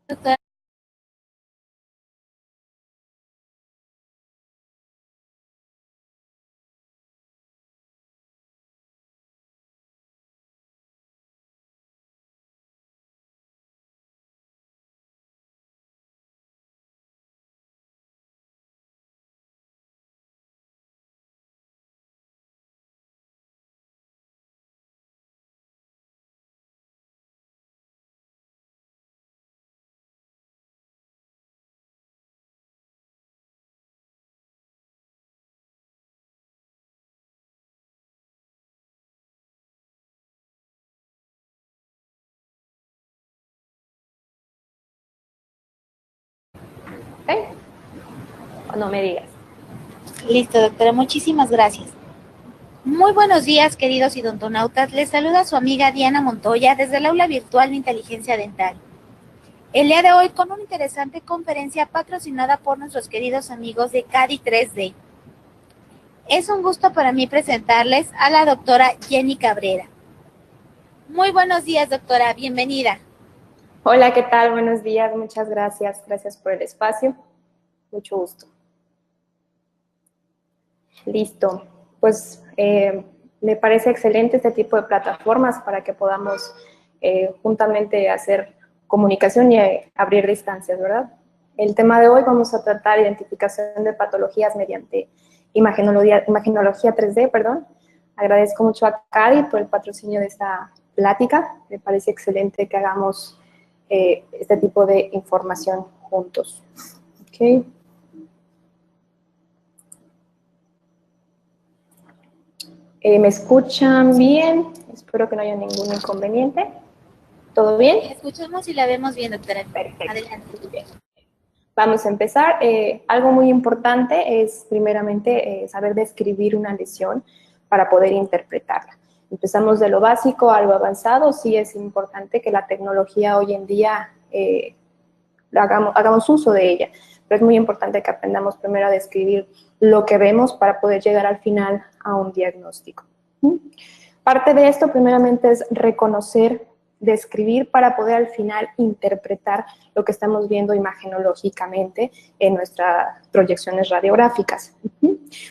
Doctora, ¿Ok? Cuando me digas. listo, doctora, muchísimas gracias. Muy buenos días, queridos idontonautas. Les saluda su amiga Diana Montoya desde el aula virtual de inteligencia dental. El día de hoy con una interesante conferencia patrocinada por nuestros queridos amigos de CADI 3D. Es un gusto para mí presentarles a la doctora Jenny Cabrera. Muy buenos días, doctora, bienvenida. Hola, ¿qué tal? Buenos días, muchas gracias. Gracias por el espacio. Mucho gusto. Listo. Pues me parece excelente este tipo de plataformas para que podamos juntamente hacer comunicación y abrir distancias, ¿verdad? El tema de hoy vamos a tratar identificación de patologías mediante imagenología 3D, perdón. Agradezco mucho a CADI por el patrocinio de esta plática. Me parece excelente que hagamos este tipo de información juntos. Okay. ¿Me escuchan bien? Espero que no haya ningún inconveniente. ¿Todo bien? Escuchamos y la vemos bien, doctora. Perfecto. Adelante. Vamos a empezar. Algo muy importante es, primeramente, saber describir una lesión para poder interpretarla. Empezamos de lo básico a lo avanzado. Sí es importante que la tecnología hoy en día hagamos uso de ella, pero es muy importante que aprendamos primero a describir lo que vemos para poder llegar al final a un diagnóstico. Parte de esto, primeramente, es reconocer, describir para poder al final interpretar lo que estamos viendo imagenológicamente en nuestras proyecciones radiográficas.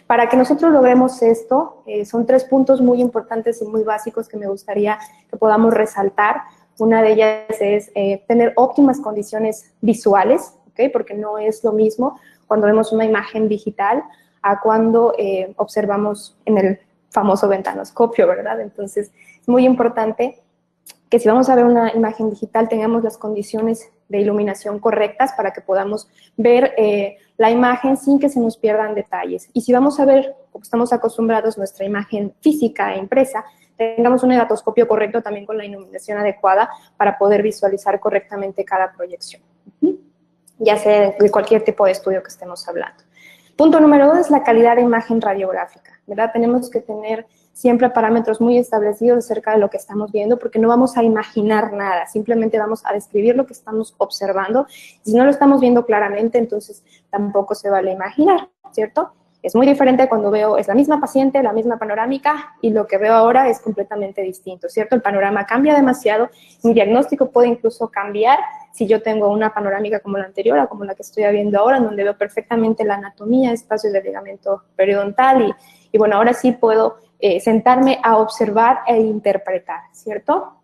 Para que nosotros logremos esto, son 3 puntos muy importantes y muy básicos que me gustaría que podamos resaltar. Una de ellas es tener óptimas condiciones visuales, ¿okay? Porque no es lo mismo cuando vemos una imagen digital a cuando observamos en el famoso ventanoscopio, ¿verdad? Entonces, es muy importante que si vamos a ver una imagen digital tengamos las condiciones de iluminación correctas para que podamos ver la imagen sin que se nos pierdan detalles. Y si vamos a ver, como estamos acostumbrados, nuestra imagen física e impresa, tengamos un negatoscopio correcto también con la iluminación adecuada para poder visualizar correctamente cada proyección, ya sea de cualquier tipo de estudio que estemos hablando. Punto número 2 es la calidad de imagen radiográfica, ¿verdad? Tenemos que tener siempre parámetros muy establecidos acerca de lo que estamos viendo, porque no vamos a imaginar nada, simplemente vamos a describir lo que estamos observando. Y si no lo estamos viendo claramente, entonces tampoco se vale imaginar, ¿cierto? Es muy diferente cuando veo, es la misma paciente, la misma panorámica, y lo que veo ahora es completamente distinto, ¿cierto? El panorama cambia demasiado, mi diagnóstico puede incluso cambiar si yo tengo una panorámica como la anterior o como la que estoy viendo ahora, en donde veo perfectamente la anatomía, espacios del ligamento periodontal, y bueno, ahora sí puedo sentarme a observar e interpretar, ¿cierto?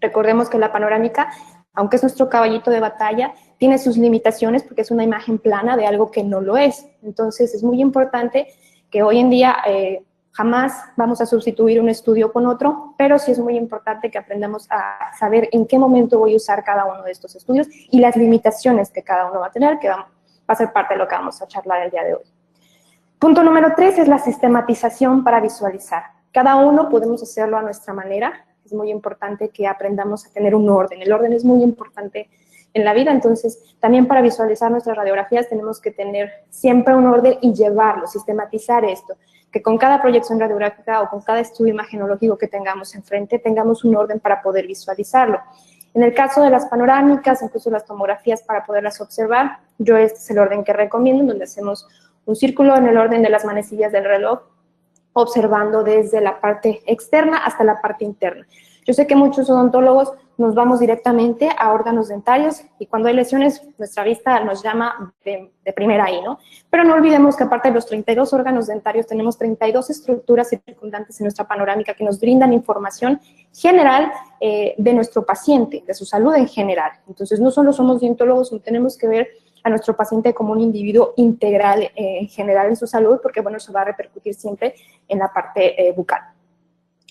Recordemos que la panorámica, aunque es nuestro caballito de batalla, tiene sus limitaciones porque es una imagen plana de algo que no lo es. Entonces, es muy importante que hoy en día jamás vamos a sustituir un estudio con otro, pero sí es muy importante que aprendamos a saber en qué momento voy a usar cada uno de estos estudios y las limitaciones que cada uno va a tener, que va a ser parte de lo que vamos a charlar el día de hoy. Punto número 3 es la sistematización para visualizar. Cada uno podemos hacerlo a nuestra manera. Es muy importante que aprendamos a tener un orden. El orden es muy importante en la vida, entonces también para visualizar nuestras radiografías tenemos que tener siempre un orden y llevarlo, sistematizar esto, que con cada proyección radiográfica o con cada estudio imagenológico que tengamos enfrente tengamos un orden para poder visualizarlo. En el caso de las panorámicas, incluso las tomografías para poderlas observar, este es el orden que recomiendo, donde hacemos un círculo en el orden de las manecillas del reloj observando desde la parte externa hasta la parte interna. Yo sé que muchos odontólogos nos vamos directamente a órganos dentarios y cuando hay lesiones, nuestra vista nos llama de primera ahí, ¿no? Pero no olvidemos que aparte de los 32 órganos dentarios, tenemos 32 estructuras circundantes en nuestra panorámica que nos brindan información general de nuestro paciente, de su salud en general. Entonces, no solo somos dientólogos, sino tenemos que ver a nuestro paciente como un individuo integral en general en su salud, porque, bueno, eso va a repercutir siempre en la parte bucal.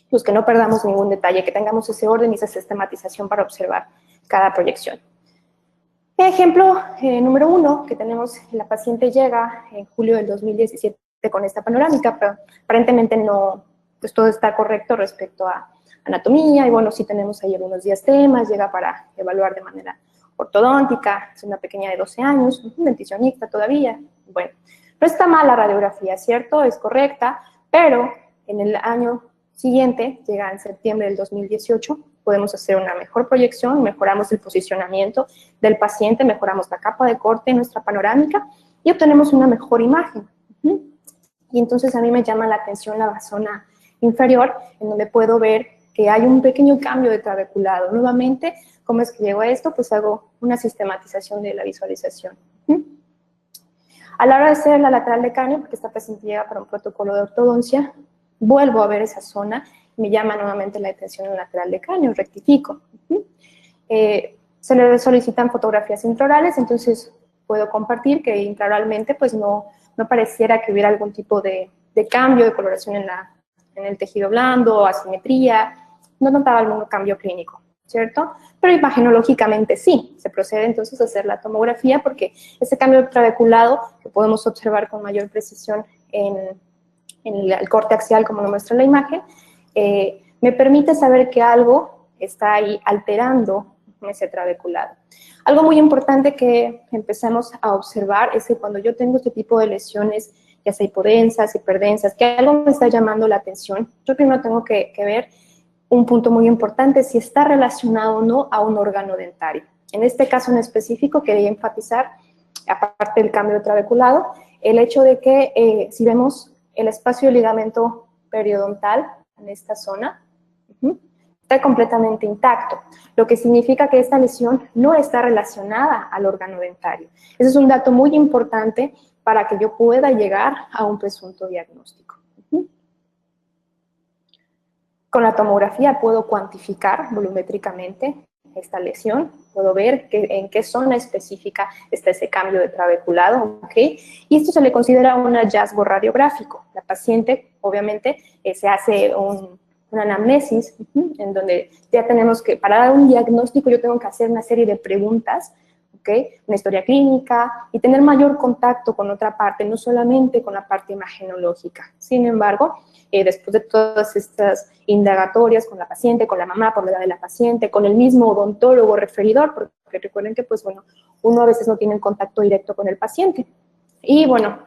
Pues que no perdamos ningún detalle, que tengamos ese orden y esa sistematización para observar cada proyección. Ejemplo número 1, que tenemos, la paciente llega en julio del 2017 con esta panorámica, pero aparentemente no, pues todo está correcto respecto a anatomía, y bueno, sí tenemos ahí algunos diastemas, llega para evaluar de manera ortodóntica, es una pequeña de 12 años, denticionista todavía, bueno, no está mal la radiografía, ¿cierto? Es correcta, pero en el año siguiente, llega en septiembre del 2018, podemos hacer una mejor proyección, mejoramos el posicionamiento del paciente, mejoramos la capa de corte en nuestra panorámica y obtenemos una mejor imagen. Y entonces a mí me llama la atención la zona inferior, en donde puedo ver que hay un pequeño cambio de trabeculado. Nuevamente, ¿cómo es que llego a esto? Pues hago una sistematización de la visualización. A la hora de hacer la lateral de cráneo, porque esta paciente llega para un protocolo de ortodoncia, vuelvo a ver esa zona, me llama nuevamente la atención en el lateral de cráneo, rectifico. Se le solicitan fotografías intraorales, entonces puedo compartir que intraoralmente pues no pareciera que hubiera algún tipo de cambio de coloración en el tejido blando, asimetría, no notaba algún cambio clínico, ¿cierto? Pero imagenológicamente sí, se procede entonces a hacer la tomografía porque ese cambio trabeculado que podemos observar con mayor precisión en el corte axial, como lo muestra la imagen, me permite saber que algo está ahí alterando ese trabeculado. Algo muy importante que empezamos a observar es que cuando yo tengo este tipo de lesiones, ya sea hipodensas, hiperdensas, que algo me está llamando la atención, yo primero tengo que ver un punto muy importante, si está relacionado o no a un órgano dentario. En este caso en específico quería enfatizar, aparte del cambio trabeculado, el hecho de que si vemos el espacio del ligamento periodontal en esta zona está completamente intacto, lo que significa que esta lesión no está relacionada al órgano dentario. Ese es un dato muy importante para que yo pueda llegar a un presunto diagnóstico. Con la tomografía puedo cuantificar volumétricamente esta lesión, puedo ver en qué zona específica está ese cambio de trabeculado, ¿ok? Y esto se le considera un hallazgo radiográfico. La paciente, obviamente, se hace una anamnesis, en donde ya tenemos que, para dar un diagnóstico, yo tengo que hacer una serie de preguntas, ¿ok? Una historia clínica y tener mayor contacto con otra parte, no solamente con la parte imagenológica. Sin embargo, después de todas estas indagatorias con la paciente, con la mamá por la edad de la paciente, con el mismo odontólogo referidor, porque recuerden que, pues bueno, uno a veces no tiene contacto directo con el paciente. Y bueno,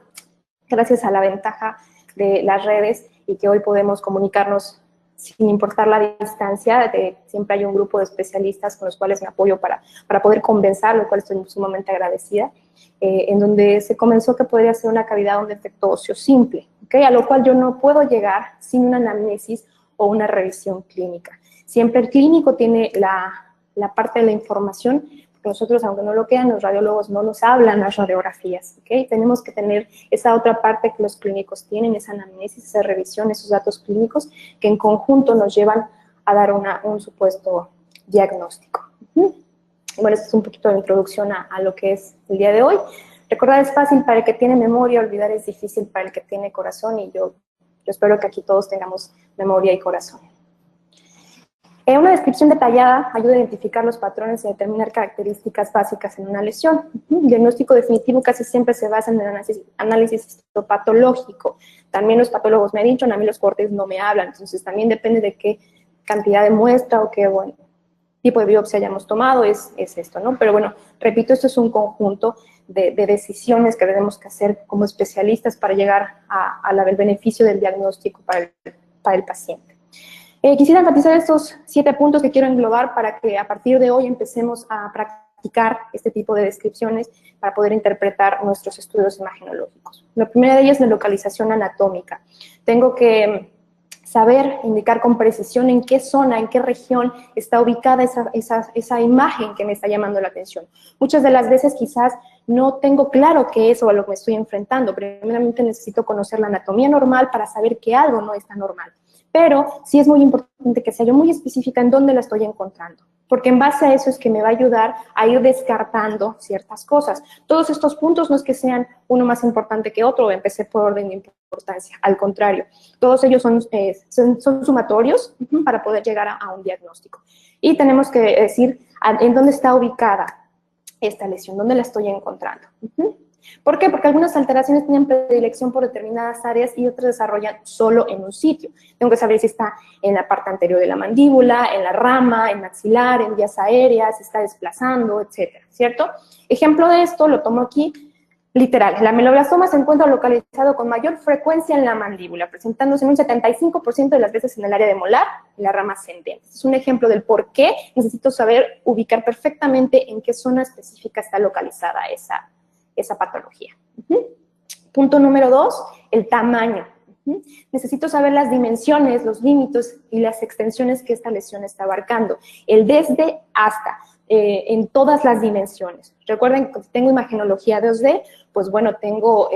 gracias a la ventaja de las redes y que hoy podemos comunicarnos sin importar la distancia, siempre hay un grupo de especialistas con los cuales me apoyo para poder conversar, lo cual estoy sumamente agradecida, en donde se comenzó que podría ser una cavidad o un defecto óseo simple, ¿okay? A lo cual yo no puedo llegar sin una anamnesis o una revisión clínica. Siempre el clínico tiene la parte de la información, porque nosotros, aunque no lo quieran, los radiólogos no nos hablan las radiografías, ¿okay? Tenemos que tener esa otra parte que los clínicos tienen, esa anamnesis, esa revisión, esos datos clínicos que en conjunto nos llevan a dar un supuesto diagnóstico. Bueno, esto es un poquito de introducción a lo que es el día de hoy. Recordar es fácil para el que tiene memoria, olvidar es difícil para el que tiene corazón, y yo espero que aquí todos tengamos memoria y corazón. Una descripción detallada ayuda a identificar los patrones y a determinar características básicas en una lesión. El diagnóstico definitivo casi siempre se basa en el análisis histopatológico. También los patólogos me han dicho, a mí los cortes no me hablan, entonces también depende de qué cantidad de muestra o qué tipo de biopsia hayamos tomado, es esto, ¿no? Pero bueno, repito, esto es un conjunto de decisiones que tenemos que hacer como especialistas para llegar al beneficio del diagnóstico para el paciente. Quisiera enfatizar estos 7 puntos que quiero englobar para que a partir de hoy empecemos a practicar practicar este tipo de descripciones para poder interpretar nuestros estudios imagenológicos. La primera de ellas es la localización anatómica. Tengo que saber indicar con precisión en qué zona, en qué región está ubicada esa imagen que me está llamando la atención. Muchas de las veces quizás no tengo claro qué es o a lo que me estoy enfrentando. Primeramente necesito conocer la anatomía normal para saber que algo no está normal. Pero sí es muy importante que sea yo muy específica en dónde la estoy encontrando, porque en base a eso es que me va a ayudar a ir descartando ciertas cosas. Todos estos puntos no es que sean uno más importante que otro, empecé por orden de importancia, al contrario, todos ellos son sumatorios para poder llegar a un diagnóstico. Y tenemos que decir en dónde está ubicada esta lesión, dónde la estoy encontrando. ¿Por qué? Porque algunas alteraciones tienen predilección por determinadas áreas y otras desarrollan solo en un sitio. Tengo que saber si está en la parte anterior de la mandíbula, en la rama, en maxilar, en vías aéreas, se está desplazando, etcétera, ¿cierto? Ejemplo de esto lo tomo aquí, literal. El ameloblastoma se encuentra localizado con mayor frecuencia en la mandíbula, presentándose en un 75% de las veces en el área de molar y la rama ascendente. Es un ejemplo del por qué necesito saber ubicar perfectamente en qué zona específica está localizada esa patología. Punto número 2, el tamaño. Necesito saber las dimensiones, los límites y las extensiones que esta lesión está abarcando. El desde hasta, en todas las dimensiones. Recuerden que si tengo imagenología 2D, pues bueno, tengo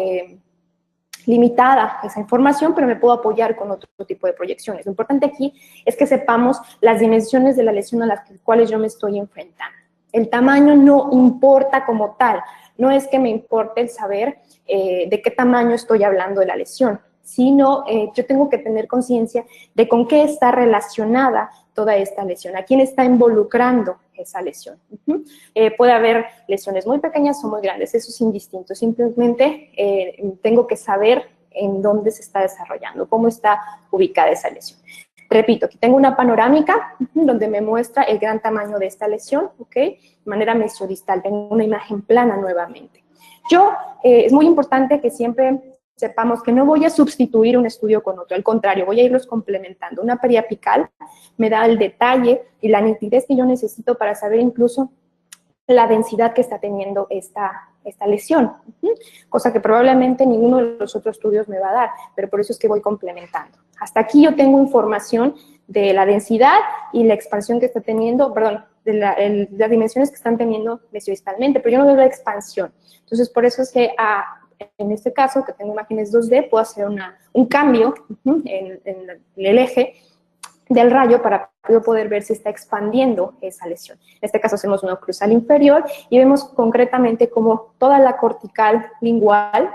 limitada esa información, pero me puedo apoyar con otro tipo de proyecciones. Lo importante aquí es que sepamos las dimensiones de la lesión a las cuales yo me estoy enfrentando. El tamaño no importa como tal. No es que me importe el saber de qué tamaño estoy hablando de la lesión, sino yo tengo que tener conciencia de con qué está relacionada toda esta lesión, a quién está involucrando esa lesión. Puede haber lesiones muy pequeñas o muy grandes, eso es indistinto, simplemente tengo que saber en dónde se está desarrollando, cómo está ubicada esa lesión. Repito, aquí tengo una panorámica donde me muestra el gran tamaño de esta lesión, ¿ok? De manera mesiodistal, tengo una imagen plana nuevamente. Es muy importante que siempre sepamos que no voy a sustituir un estudio con otro, al contrario, voy a irlos complementando. Una periapical me da el detalle y la nitidez que yo necesito para saber incluso la densidad que está teniendo esta lesión, cosa que probablemente ninguno de los otros estudios me va a dar, pero por eso es que voy complementando. Hasta aquí yo tengo información de la densidad y la expansión que está teniendo, perdón, de las dimensiones que están teniendo mesiodistalmente, pero yo no veo la expansión. Entonces, por eso es que en este caso, que tengo imágenes 2D, puedo hacer un cambio en el eje del rayo para poder ver si está expandiendo esa lesión. En este caso hacemos una oclusal inferior y vemos concretamente cómo toda la cortical lingual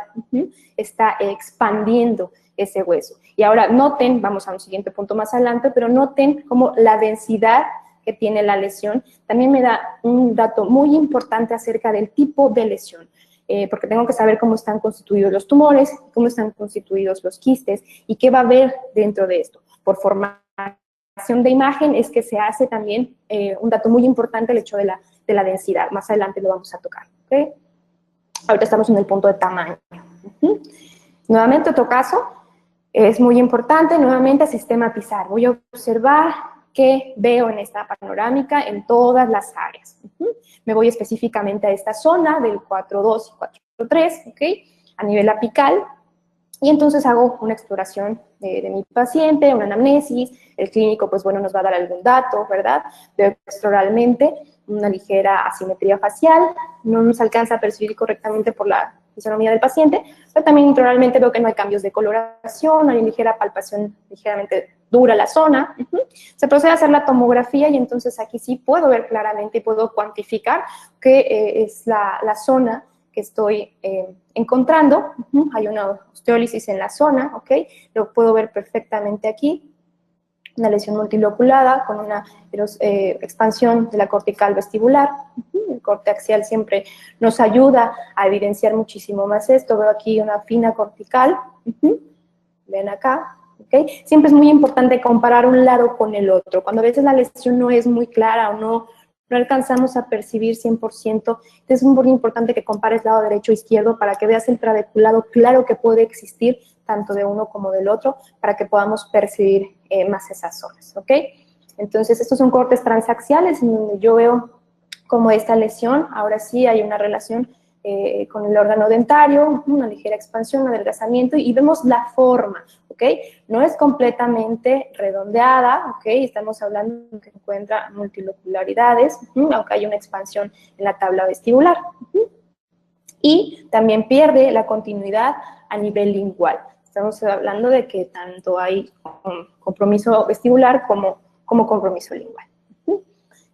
está expandiendo ese hueso. Y ahora noten, vamos a un siguiente punto más adelante, pero noten cómo la densidad que tiene la lesión también me da un dato muy importante acerca del tipo de lesión. Porque tengo que saber cómo están constituidos los tumores, cómo están constituidos los quistes y qué va a haber dentro de esto. Por formación de imagen es que se hace también un dato muy importante el hecho de la densidad. Más adelante lo vamos a tocar. ¿Okay? Ahorita estamos en el punto de tamaño. Nuevamente, otro caso, es muy importante, nuevamente, sistematizar. Voy a observar qué veo en esta panorámica en todas las áreas. Me voy específicamente a esta zona del 4.2 y 4.3, ¿ok? A nivel apical, y entonces hago una exploración de mi paciente, una anamnesis, el clínico, pues bueno, nos va a dar algún dato, ¿verdad? Veo extraoralmente una ligera asimetría facial, no nos alcanza a percibir correctamente por la fisonomía del paciente, pero también intraoralmente veo que no hay cambios de coloración, hay ligera palpación ligeramente dura la zona. Se procede a hacer la tomografía y entonces aquí sí puedo ver claramente y puedo cuantificar qué es la zona que estoy encontrando. Hay una osteólisis en la zona, ¿ok? Lo puedo ver perfectamente aquí. Una lesión multiloculada con una expansión de la cortical vestibular. El corte axial siempre nos ayuda a evidenciar muchísimo más esto. Veo aquí una fina cortical. Ven acá. ¿Okay? Siempre es muy importante comparar un lado con el otro. Cuando a veces la lesión no es muy clara o no alcanzamos a percibir 100%, es muy importante que compares lado derecho e izquierdo para que veas el trabeculado claro que puede existir tanto de uno como del otro, para que podamos percibir más esas zonas, ¿ok? Entonces, estos son cortes transaxiales en donde yo veo como esta lesión, ahora sí hay una relación con el órgano dentario, una ligera expansión, adelgazamiento, y vemos la forma, ¿ok? No es completamente redondeada, ¿ok? Estamos hablando de que encuentra multilocularidades, aunque hay una expansión en la tabla vestibular. Y también pierde la continuidad a nivel lingual. Estamos hablando de que tanto hay compromiso vestibular como compromiso lingual.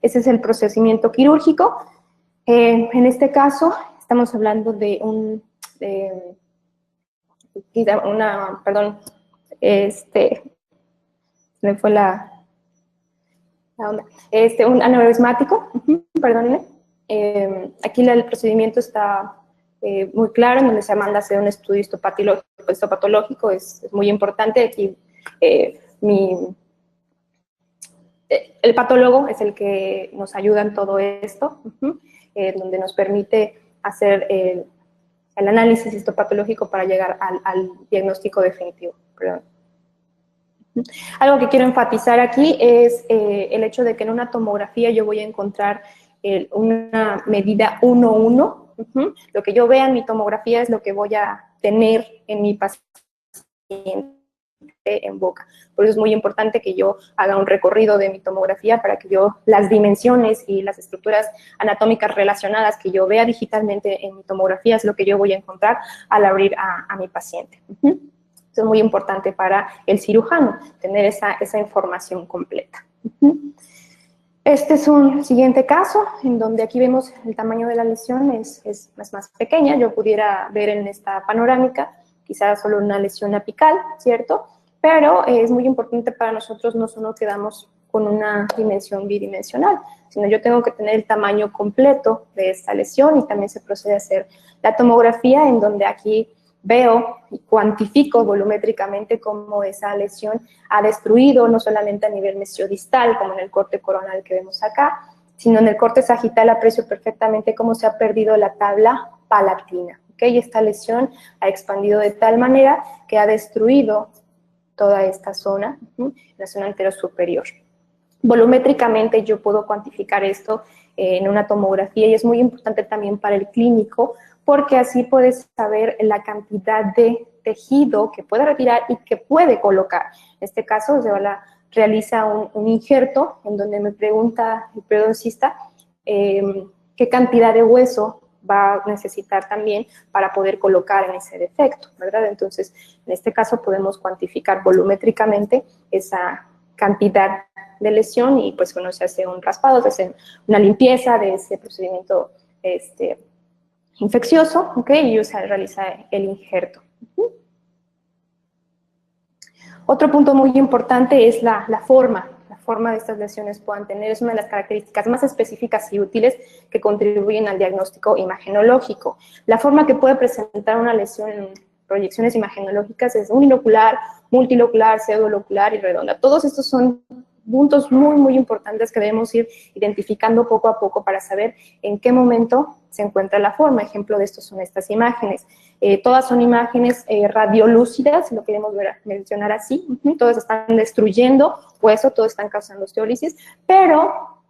Ese es el procedimiento quirúrgico. En este caso, estamos hablando de me fue la onda, un aneurismático, perdónenme. Aquí el procedimiento está muy claro, en donde se manda a hacer un estudio histopatológico, es muy importante. Aquí el patólogo es el que nos ayuda en todo esto, donde nos permite hacer el análisis histopatológico para llegar al diagnóstico definitivo. Perdón. Algo que quiero enfatizar aquí es el hecho de que en una tomografía yo voy a encontrar una medida 1:1. Lo que yo vea en mi tomografía es lo que voy a tener en mi paciente en boca. Por eso es muy importante que yo haga un recorrido de mi tomografía para que yo las dimensiones y las estructuras anatómicas relacionadas que yo vea digitalmente en mi tomografía es lo que yo voy a encontrar al abrir a mi paciente. Eso es muy importante para el cirujano, tener esa información completa. Este es un siguiente caso, en donde aquí vemos el tamaño de la lesión es más pequeña. Yo pudiera ver en esta panorámica quizás solo una lesión apical, ¿cierto? Pero es muy importante para nosotros, no solo quedamos con una dimensión bidimensional, sino yo tengo que tener el tamaño completo de esta lesión, y también se procede a hacer la tomografía, en donde aquí veo y cuantifico volumétricamente cómo esa lesión ha destruido, no solamente a nivel mesiodistal, como en el corte coronal que vemos acá, sino en el corte sagital aprecio perfectamente cómo se ha perdido la tabla palatina. ¿Okay? Y esta lesión ha expandido de tal manera que ha destruido toda esta zona, la zona anterosuperior. Volumétricamente yo puedo cuantificar esto en una tomografía, y es muy importante también para el clínico, porque así puedes saber la cantidad de tejido que puede retirar y que puede colocar. En este caso se realiza un injerto en donde me pregunta el periodoncista qué cantidad de hueso va a necesitar también para poder colocar en ese defecto, ¿verdad? Entonces, en este caso podemos cuantificar volumétricamente esa cantidad de lesión, y pues bueno, se hace un raspado, se hace una limpieza de ese procedimiento infeccioso, ¿ok? Y se realiza el injerto. Otro punto muy importante es la forma de estas lesiones puedan tener. Es una de las características más específicas y útiles que contribuyen al diagnóstico imagenológico. La forma que puede presentar una lesión en proyecciones imagenológicas es unilocular, multilocular, pseudolocular y redonda. Todos estos son puntos muy importantes que debemos ir identificando poco a poco para saber en qué momento se encuentra la forma. Ejemplo de esto son estas imágenes. Todas son imágenes radiolúcidas, si lo queremos mencionar así. Todas están destruyendo hueso, todas están causando osteólisis, pero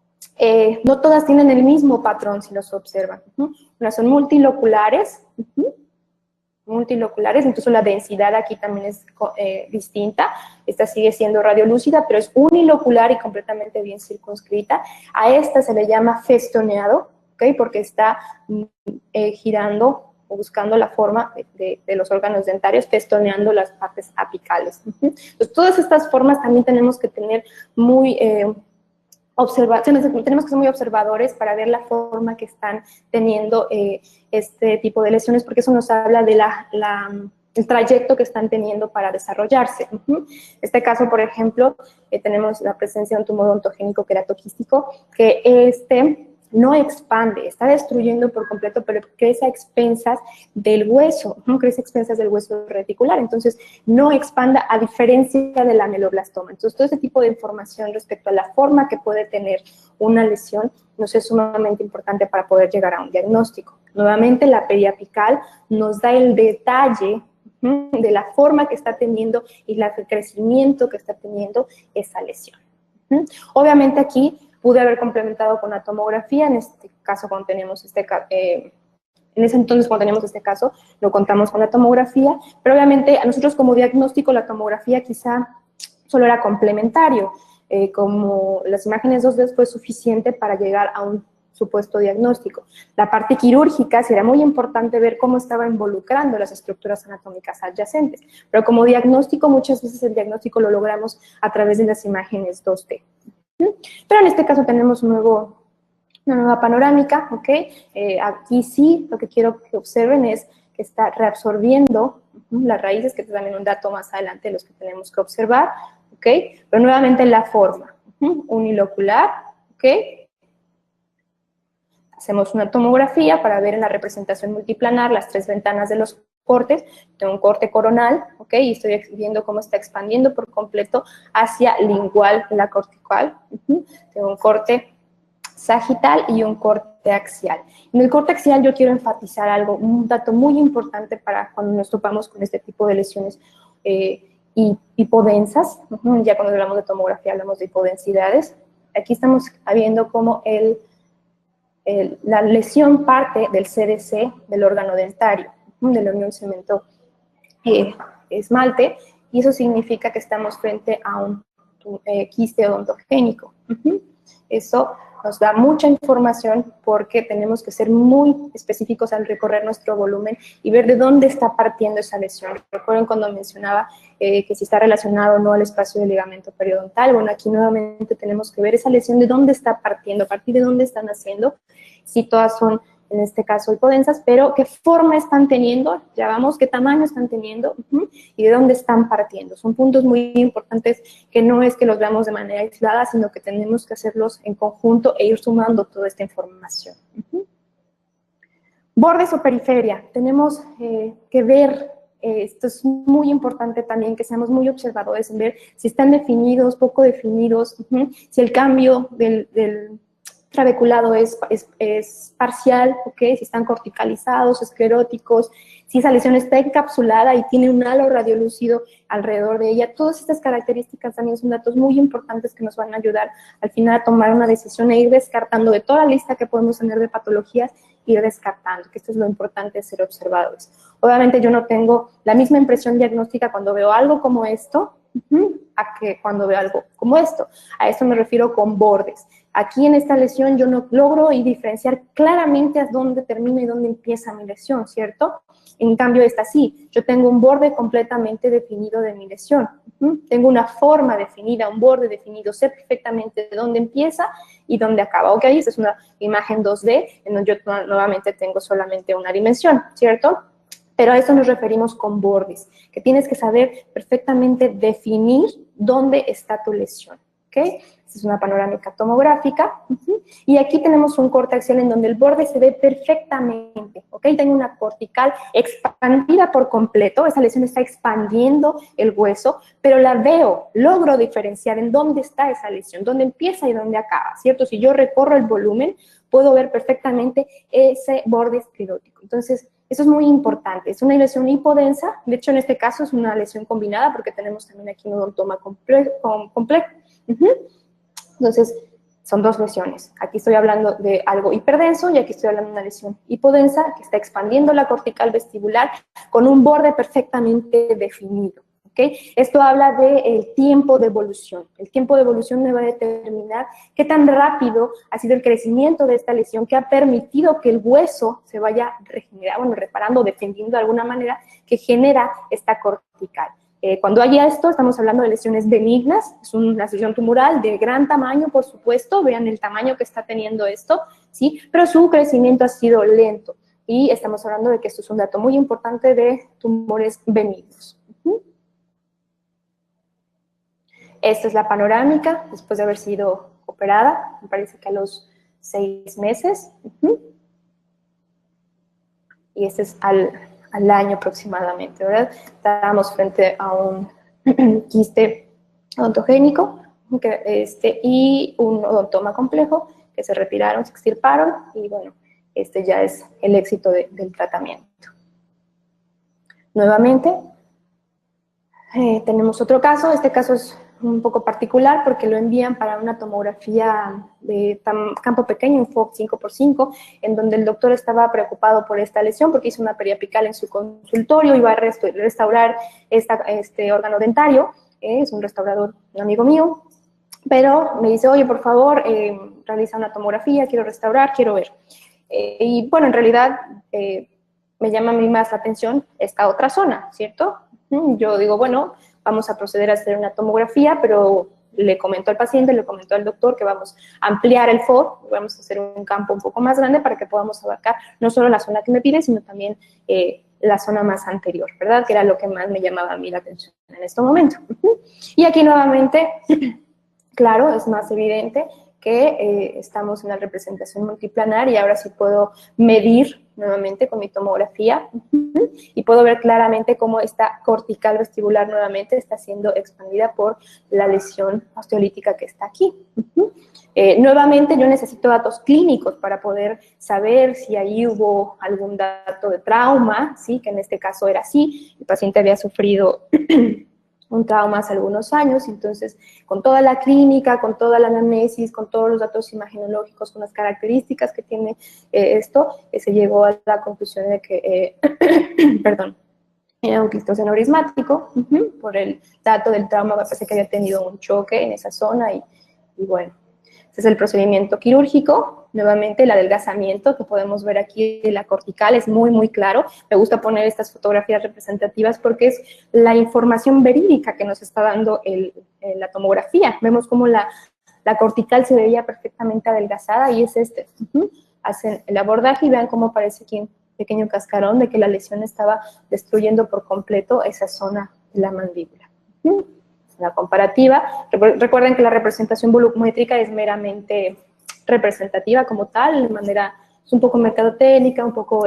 no todas tienen el mismo patrón si los observan. Unas son multiloculares, incluso la densidad aquí también es distinta. Esta sigue siendo radiolúcida, pero es unilocular y completamente bien circunscrita. A esta se le llama festoneado, ¿okay? Porque está girando o buscando la forma de los órganos dentarios, festoneando las partes apicales. Entonces, todas estas formas también tenemos que tener tenemos que ser muy observadores para ver la forma que están teniendo este tipo de lesiones, porque eso nos habla de el trayecto que están teniendo para desarrollarse. En este caso, por ejemplo, tenemos la presencia de un tumor odontogénico queratoquístico que no expande, está destruyendo por completo, pero crece a expensas del hueso, crece a expensas del hueso reticular, entonces no expanda, a diferencia de la ameloblastoma. Entonces, todo ese tipo de información respecto a la forma que puede tener una lesión nos es sumamente importante para poder llegar a un diagnóstico. Nuevamente, la periapical nos da el detalle de la forma que está teniendo y el crecimiento que está teniendo esa lesión. Obviamente aquí Pude haber complementado con la tomografía, en este caso cuando tenemos en ese entonces, cuando teníamos este caso, no contamos con la tomografía, pero obviamente a nosotros como diagnóstico la tomografía quizá solo era complementario, como las imágenes 2D fue suficiente para llegar a un supuesto diagnóstico. La parte quirúrgica sí era muy importante ver cómo estaba involucrando las estructuras anatómicas adyacentes, pero como diagnóstico muchas veces el diagnóstico lo logramos a través de las imágenes 2D. Pero en este caso tenemos una nueva panorámica, ¿ok? Aquí sí, lo que quiero que observen es que está reabsorbiendo las raíces, que es también un dato más adelante de los que tenemos que observar, ¿ok? Pero nuevamente la forma, unilocular, ¿ok? Hacemos una tomografía para ver en la representación multiplanar las 3 ventanas de los cortes. Tengo un corte coronal, ¿ok? Y estoy viendo cómo está expandiendo por completo hacia lingual, la cortical. Tengo un corte sagital y un corte axial. En el corte axial yo quiero enfatizar algo, un dato muy importante para cuando nos topamos con este tipo de lesiones hipodensas. Ya cuando hablamos de tomografía hablamos de hipodensidades. Aquí estamos viendo cómo la lesión parte del CDC, del órgano dentario, de la unión cemento-esmalte, y eso significa que estamos frente a un quiste odontogénico. Eso nos da mucha información porque tenemos que ser muy específicos al recorrer nuestro volumen y ver de dónde está partiendo esa lesión. Recuerden cuando mencionaba que si está relacionado o no al espacio del ligamento periodontal. Bueno, aquí nuevamente tenemos que ver esa lesión de dónde está partiendo, a partir de dónde están haciendo, si todas son, en este caso, hipodensas, pero qué forma están teniendo, ya vamos, qué tamaño están teniendo y de dónde están partiendo. Son puntos muy importantes que no es que los veamos de manera aislada, sino que tenemos que hacerlos en conjunto e ir sumando toda esta información. Bordes o periferia. Tenemos que ver, esto es muy importante también, que seamos muy observadores en ver si están definidos, poco definidos, si el cambio del trabeculado es parcial, ¿ok? Si están corticalizados, escleróticos, si esa lesión está encapsulada y tiene un halo radiolúcido alrededor de ella. Todas estas características también son datos muy importantes que nos van a ayudar al final a tomar una decisión e ir descartando de toda la lista que podemos tener de patologías, ir descartando, que esto es lo importante de ser observadores. Obviamente yo no tengo la misma impresión diagnóstica cuando veo algo como esto, a que cuando veo algo como esto. A esto me refiero con bordes. Aquí en esta lesión yo no logro diferenciar claramente a dónde termina y dónde empieza mi lesión, ¿cierto? En cambio esta sí, yo tengo un borde completamente definido de mi lesión. Tengo una forma definida, un borde definido, sé perfectamente de dónde empieza y dónde acaba. Ok, esta es una imagen 2D en donde yo nuevamente tengo solamente una dimensión, ¿cierto? Pero a eso nos referimos con bordes, que tienes que saber perfectamente definir dónde está tu lesión, ¿ok? Esta es una panorámica tomográfica, y aquí tenemos un corte axial en donde el borde se ve perfectamente, ¿ok? Tengo una cortical expandida por completo, esa lesión está expandiendo el hueso, pero la veo, logro diferenciar en dónde está esa lesión, dónde empieza y dónde acaba, ¿cierto? Si yo recorro el volumen, puedo ver perfectamente ese borde esclerótico. Entonces, eso es muy importante. Es una lesión hipodensa. De hecho, en este caso es una lesión combinada porque tenemos también aquí un odontoma complejo. Entonces, son dos lesiones. Aquí estoy hablando de algo hiperdenso y aquí estoy hablando de una lesión hipodensa que está expandiendo la cortical vestibular con un borde perfectamente definido. ¿Okay? Esto habla del tiempo de evolución. El tiempo de evolución me va a determinar qué tan rápido ha sido el crecimiento de esta lesión que ha permitido que el hueso se vaya regenerando, reparando, defendiendo de alguna manera, que genera esta cortical. Cuando haya esto, estamos hablando de lesiones benignas, es una lesión tumoral de gran tamaño, por supuesto, vean el tamaño que está teniendo esto, ¿sí? Pero su crecimiento ha sido lento y estamos hablando de que esto es un dato muy importante de tumores benignos. Esta es la panorámica después de haber sido operada, me parece que a los 6 meses. Y este es al año aproximadamente, ¿verdad? Estábamos frente a un quiste odontogénico y un odontoma complejo que se retiraron, se extirparon y bueno, este ya es el éxito del tratamiento. Nuevamente, tenemos otro caso. Este caso es un poco particular porque lo envían para una tomografía de campo pequeño, un FOC 5x5, en donde el doctor estaba preocupado por esta lesión porque hizo una periapical en su consultorio, iba a restaurar este órgano dentario, es un restaurador, un amigo mío, pero me dice, oye, por favor, realiza una tomografía, quiero restaurar, quiero ver. Y bueno, en realidad me llama a mí más la atención esta otra zona, ¿cierto? Yo digo, bueno, vamos a proceder a hacer una tomografía, pero le comentó al paciente, le comentó al doctor que vamos a ampliar el FOD, vamos a hacer un campo un poco más grande para que podamos abarcar no solo la zona que me pide, sino también la zona más anterior, ¿verdad? Que era lo que más me llamaba a mí la atención en este momento. Y aquí nuevamente, claro, es más evidente que estamos en la representación multiplanar y ahora sí puedo medir nuevamente con mi tomografía y puedo ver claramente cómo esta cortical vestibular nuevamente está siendo expandida por la lesión osteolítica que está aquí. Nuevamente yo necesito datos clínicos para poder saber si ahí hubo algún dato de trauma, ¿sí? Que en este caso era así, el paciente había sufrido un trauma hace algunos años, entonces con toda la clínica, con toda la anamnesis, con todos los datos imagenológicos, con las características que tiene esto, se llegó a la conclusión de que, perdón, era un quistos aneurismático, por el dato del trauma, me parece que había tenido un choque en esa zona y bueno. Este es el procedimiento quirúrgico, nuevamente el adelgazamiento que podemos ver aquí de la cortical es muy, muy claro. Me gusta poner estas fotografías representativas porque es la información verídica que nos está dando la tomografía. Vemos cómo la cortical se veía perfectamente adelgazada y es este. Hacen el abordaje y vean cómo aparece aquí un pequeño cascarón de que la lesión estaba destruyendo por completo esa zona de la mandíbula. La comparativa, recuerden que la representación volumétrica es meramente representativa como tal, de manera, es un poco mercadotécnica, un poco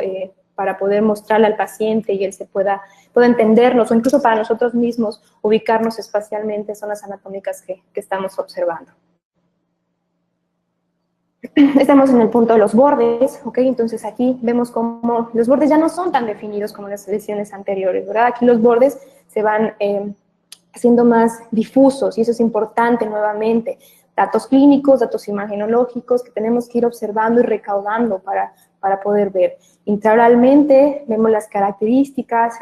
para poder mostrarle al paciente y él se pueda entendernos, o incluso para nosotros mismos ubicarnos espacialmente en zonas anatómicas que estamos observando. Estamos en el punto de los bordes, ¿ok? Entonces aquí vemos cómo los bordes ya no son tan definidos como en las lesiones anteriores, ¿verdad? Aquí los bordes se van siendo más difusos, y eso es importante nuevamente. Datos clínicos, datos imagenológicos que tenemos que ir observando y recaudando para poder ver. Intraoralmente vemos las características,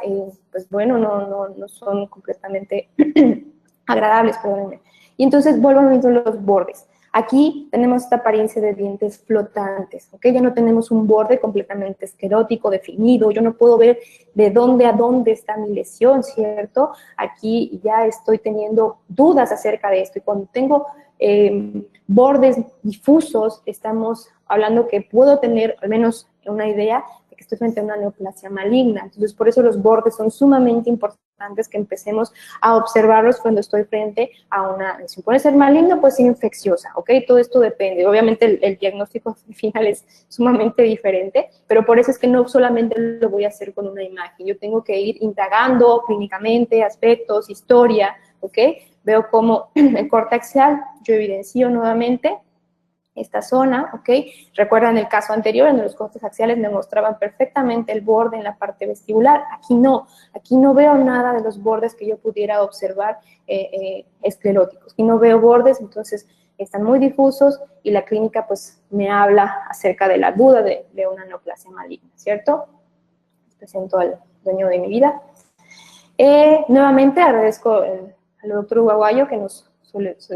pues bueno, no son completamente agradables, perdónenme. Y entonces vuelvo a ver los bordes. Aquí tenemos esta apariencia de dientes flotantes, ¿ok? Ya no tenemos un borde completamente esclerótico, definido, yo no puedo ver de dónde a dónde está mi lesión, ¿cierto? Aquí ya estoy teniendo dudas acerca de esto, y cuando tengo bordes difusos, estamos hablando que puedo tener al menos una idea de que estoy frente a una neoplasia maligna. Entonces, por eso los bordes son sumamente importantes que empecemos a observarlos cuando estoy frente a una lesión. Puede ser maligna, puede ser infecciosa, ¿ok? Todo esto depende. Obviamente el diagnóstico final es sumamente diferente, pero por eso es que no solamente lo voy a hacer con una imagen. Yo tengo que ir indagando clínicamente aspectos, historia, ¿ok? Veo cómo el corte axial, yo evidencio nuevamente esta zona, ¿ok? Recuerdan el caso anterior, en los cortes axiales me mostraban perfectamente el borde en la parte vestibular. Aquí no veo nada de los bordes que yo pudiera observar escleróticos. Aquí no veo bordes, entonces están muy difusos y la clínica pues me habla acerca de la duda de una neoplasia maligna, ¿cierto? Presento al dueño de mi vida. Nuevamente agradezco al doctor Uguaguayo que nos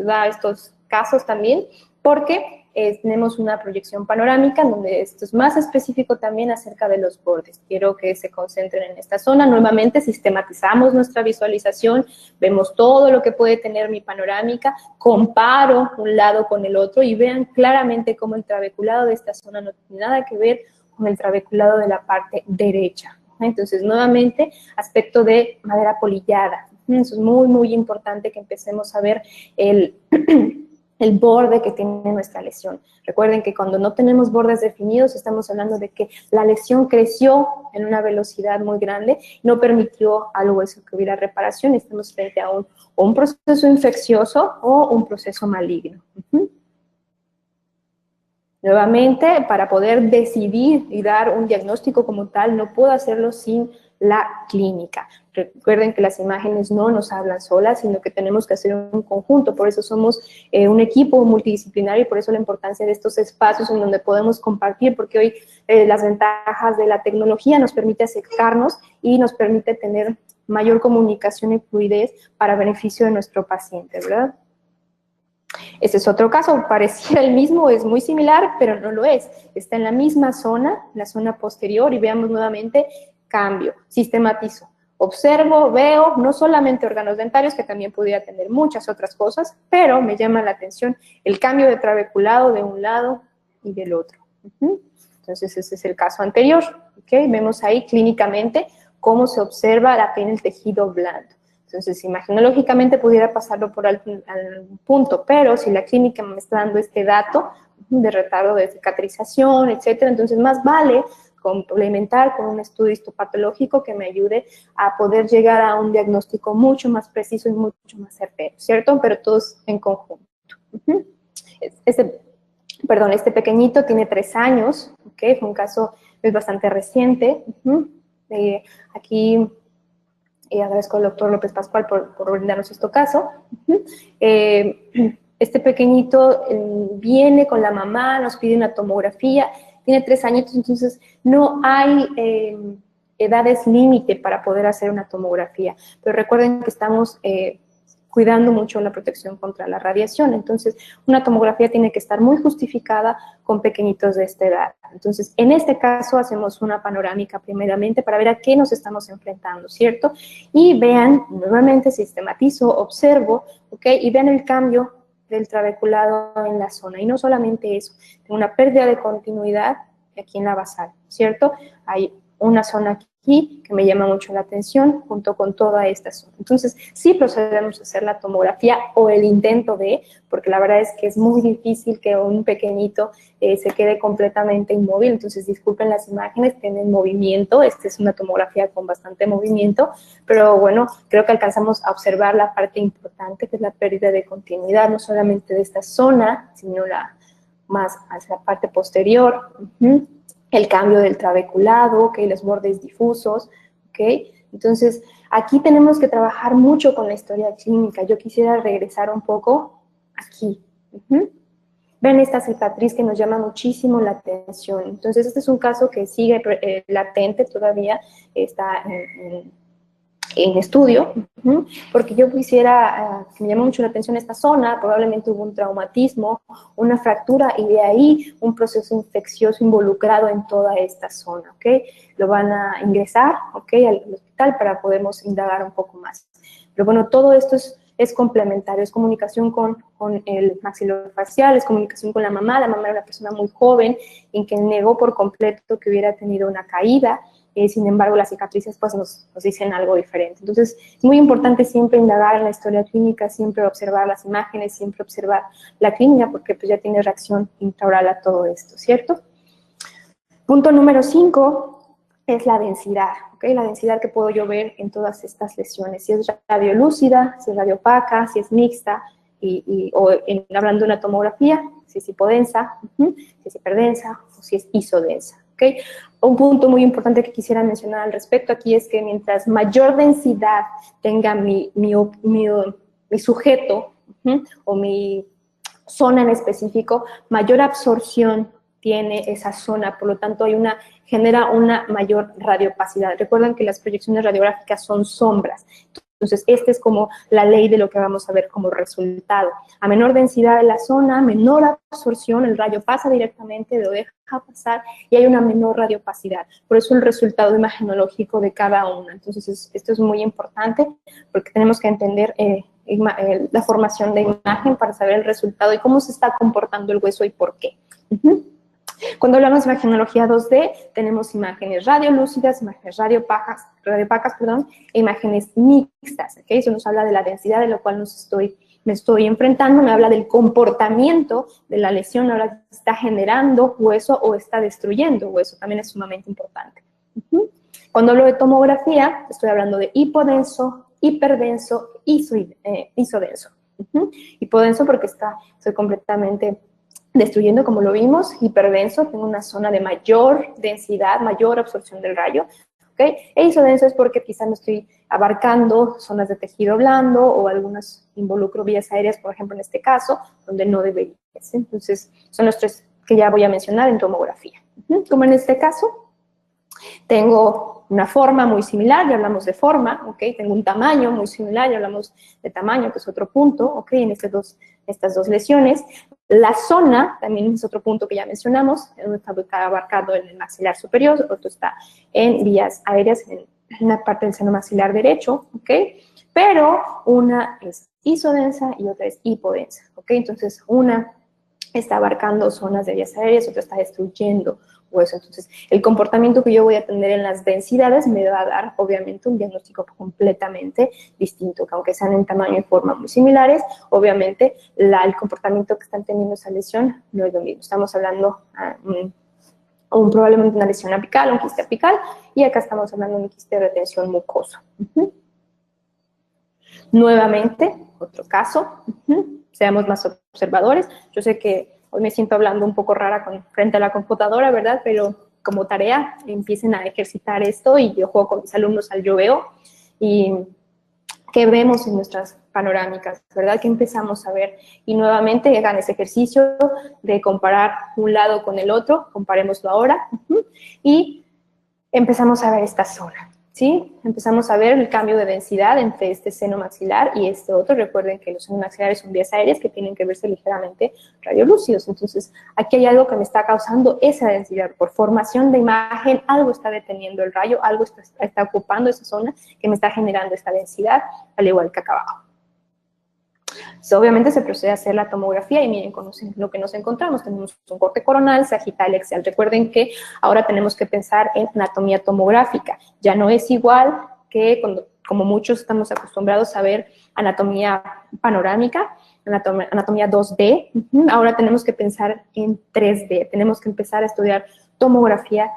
da estos casos también, porque tenemos una proyección panorámica en donde esto es más específico también acerca de los bordes. Quiero que se concentren en esta zona. Nuevamente sistematizamos nuestra visualización, vemos todo lo que puede tener mi panorámica, comparo un lado con el otro y vean claramente cómo el trabeculado de esta zona no tiene nada que ver con el trabeculado de la parte derecha. Entonces, nuevamente, aspecto de madera polillada. Eso es muy, muy importante que empecemos a ver el borde que tiene nuestra lesión. Recuerden que cuando no tenemos bordes definidos, estamos hablando de que la lesión creció en una velocidad muy grande, no permitió al hueso que hubiera reparación, estamos frente a un proceso infeccioso o un proceso maligno. Nuevamente, para poder decidir y dar un diagnóstico como tal, no puedo hacerlo sin la clínica. Recuerden que las imágenes no nos hablan solas, sino que tenemos que hacer un conjunto, por eso somos un equipo multidisciplinario y por eso la importancia de estos espacios en donde podemos compartir, porque hoy las ventajas de la tecnología nos permite acercarnos y nos permite tener mayor comunicación y fluidez para beneficio de nuestro paciente, ¿verdad? Este es otro caso, parecía el mismo, es muy similar, pero no lo es. Está en la misma zona, la zona posterior, y veamos nuevamente, cambio, sistematizo. Observo, veo, no solamente órganos dentarios, que también pudiera tener muchas otras cosas, pero me llama la atención el cambio de trabeculado de un lado y del otro. Entonces, ese es el caso anterior, ¿ok? Vemos ahí clínicamente cómo se observa la piel en el tejido blando. Entonces, imaginológicamente pudiera pasarlo por algún punto, pero si la clínica me está dando este dato de retardo de cicatrización, etcétera, entonces más vale complementar con un estudio histopatológico que me ayude a poder llegar a un diagnóstico mucho más preciso y mucho más certero, ¿cierto? Pero todos en conjunto. Este pequeñito tiene 3 años, ¿ok? Fue un caso bastante reciente. Aquí agradezco al doctor López Pascual por brindarnos este caso. Este pequeñito viene con la mamá, nos pide una tomografía, tiene 3 añitos, entonces no hay edades límite para poder hacer una tomografía, pero recuerden que estamos cuidando mucho la protección contra la radiación, entonces una tomografía tiene que estar muy justificada con pequeñitos de esta edad. Entonces, en este caso hacemos una panorámica primeramente para ver a qué nos estamos enfrentando, ¿cierto? Y vean, nuevamente sistematizo, observo, ¿ok? Y vean el cambio del trabeculado en la zona. Y no solamente eso, tengo una pérdida de continuidad aquí en la basal, ¿cierto? Hay una zona aquí que me llama mucho la atención junto con toda esta zona. Entonces, sí procedemos a hacer la tomografía o el intento de, porque la verdad es que es muy difícil que un pequeñito se quede completamente inmóvil. Entonces, disculpen las imágenes, tienen movimiento. Esta es una tomografía con bastante movimiento, pero bueno, creo que alcanzamos a observar la parte importante, que es la pérdida de continuidad, no solamente de esta zona, sino más hacia la parte posterior. El cambio del trabeculado, ¿ok? Los bordes difusos, ¿ok? Entonces, aquí tenemos que trabajar mucho con la historia clínica. Yo quisiera regresar un poco aquí. Ven esta cicatriz que nos llama muchísimo la atención. Entonces, este es un caso que sigue latente todavía, está en estudio, porque yo quisiera, que me llama mucho la atención esta zona, probablemente hubo un traumatismo, una fractura, y de ahí un proceso infeccioso involucrado en toda esta zona, ¿ok? Lo van a ingresar, ¿ok?, al hospital para podernos indagar un poco más. Pero bueno, todo esto es complementario, es comunicación con el maxilofacial, es comunicación con la mamá era una persona muy joven, en que negó por completo que hubiera tenido una caída. Sin embargo, las cicatrices pues nos dicen algo diferente. Entonces, es muy importante siempre indagar en la historia clínica, siempre observar las imágenes, siempre observar la clínica, porque pues ya tiene reacción intraoral a todo esto, ¿cierto? Punto número 5 es la densidad, ¿ok? La densidad que puedo yo ver en todas estas lesiones, si es radiolúcida, si es radiopaca, si es mixta, hablando de una tomografía, si es hipodensa, si es hiperdensa o si es isodensa. ¿Okay? Un punto muy importante que quisiera mencionar al respecto aquí es que mientras mayor densidad tenga mi sujeto o mi zona en específico, mayor absorción tiene esa zona, por lo tanto genera una mayor radiopacidad. Recuerden que las proyecciones radiográficas son sombras. Entonces, esta es como la ley de lo que vamos a ver como resultado. A menor densidad de la zona, menor absorción, el rayo pasa directamente, lo deja pasar y hay una menor radiopacidad. Por eso el resultado imagenológico de cada una. Entonces, esto es muy importante porque tenemos que entender la formación de imagen para saber el resultado y cómo se está comportando el hueso y por qué. Cuando hablamos de imagenología 2D, tenemos imágenes radiolúcidas, imágenes radiopacas, e imágenes mixtas, ¿okay? Eso nos habla de la densidad de lo cual me estoy enfrentando, me habla del comportamiento de la lesión, ahora está generando hueso o está destruyendo hueso, también es sumamente importante. Cuando hablo de tomografía, estoy hablando de hipodenso, hiperdenso, isodenso. Hipodenso porque estoy completamente destruyendo, como lo vimos. Hiperdenso, tengo una zona de mayor densidad, mayor absorción del rayo, ¿ok? E isodenso es porque quizá no estoy abarcando zonas de tejido blando o algunas involucro vías aéreas, por ejemplo, en este caso, donde no debería, ¿sí? Entonces, son los tres que ya voy a mencionar en tomografía. Como en este caso, tengo una forma muy similar, ya hablamos de forma, ¿ok? Tengo un tamaño muy similar, ya hablamos de tamaño, que es otro punto, ¿ok? En estas dos lesiones. La zona también es otro punto que ya mencionamos, uno está abarcado en el maxilar superior, otro está en vías aéreas, en la parte del seno maxilar derecho, ¿ok? Pero una es isodensa y otra es hipodensa, ¿ok? Entonces, una está abarcando zonas de vías aéreas, otra está destruyendo hueso. Entonces, el comportamiento que yo voy a tener en las densidades me va a dar, obviamente, un diagnóstico completamente distinto, que aunque sean en tamaño y forma muy similares, obviamente, el comportamiento que están teniendo esa lesión no es lo mismo. Estamos hablando probablemente una lesión apical, un quiste apical, y acá estamos hablando de un quiste de retención mucoso. Nuevamente, otro caso, seamos más observadores. Yo sé que hoy me siento hablando un poco rara frente a la computadora, ¿verdad? Pero como tarea, empiecen a ejercitar esto y yo juego con mis alumnos al yo veo y qué vemos en nuestras panorámicas, ¿verdad? ¿Qué empezamos a ver? Y nuevamente hagan ese ejercicio de comparar un lado con el otro, comparémoslo ahora, y empezamos a ver esta zona. ¿Sí? Empezamos a ver el cambio de densidad entre este seno maxilar y este otro. Recuerden que los senos maxilares son vías aéreas que tienen que verse ligeramente radiolúcidos. Entonces, aquí hay algo que me está causando esa densidad. Por formación de imagen, algo está deteniendo el rayo, algo está ocupando esa zona que me está generando esta densidad, al igual que acá abajo. So, obviamente se procede a hacer la tomografía y miren con lo que nos encontramos. Tenemos un corte coronal, sagital, axial. Recuerden que ahora tenemos que pensar en anatomía tomográfica. Ya no es igual que como muchos estamos acostumbrados a ver anatomía panorámica, anatomía 2D. Ahora tenemos que pensar en 3D. Tenemos que empezar a estudiar anatomía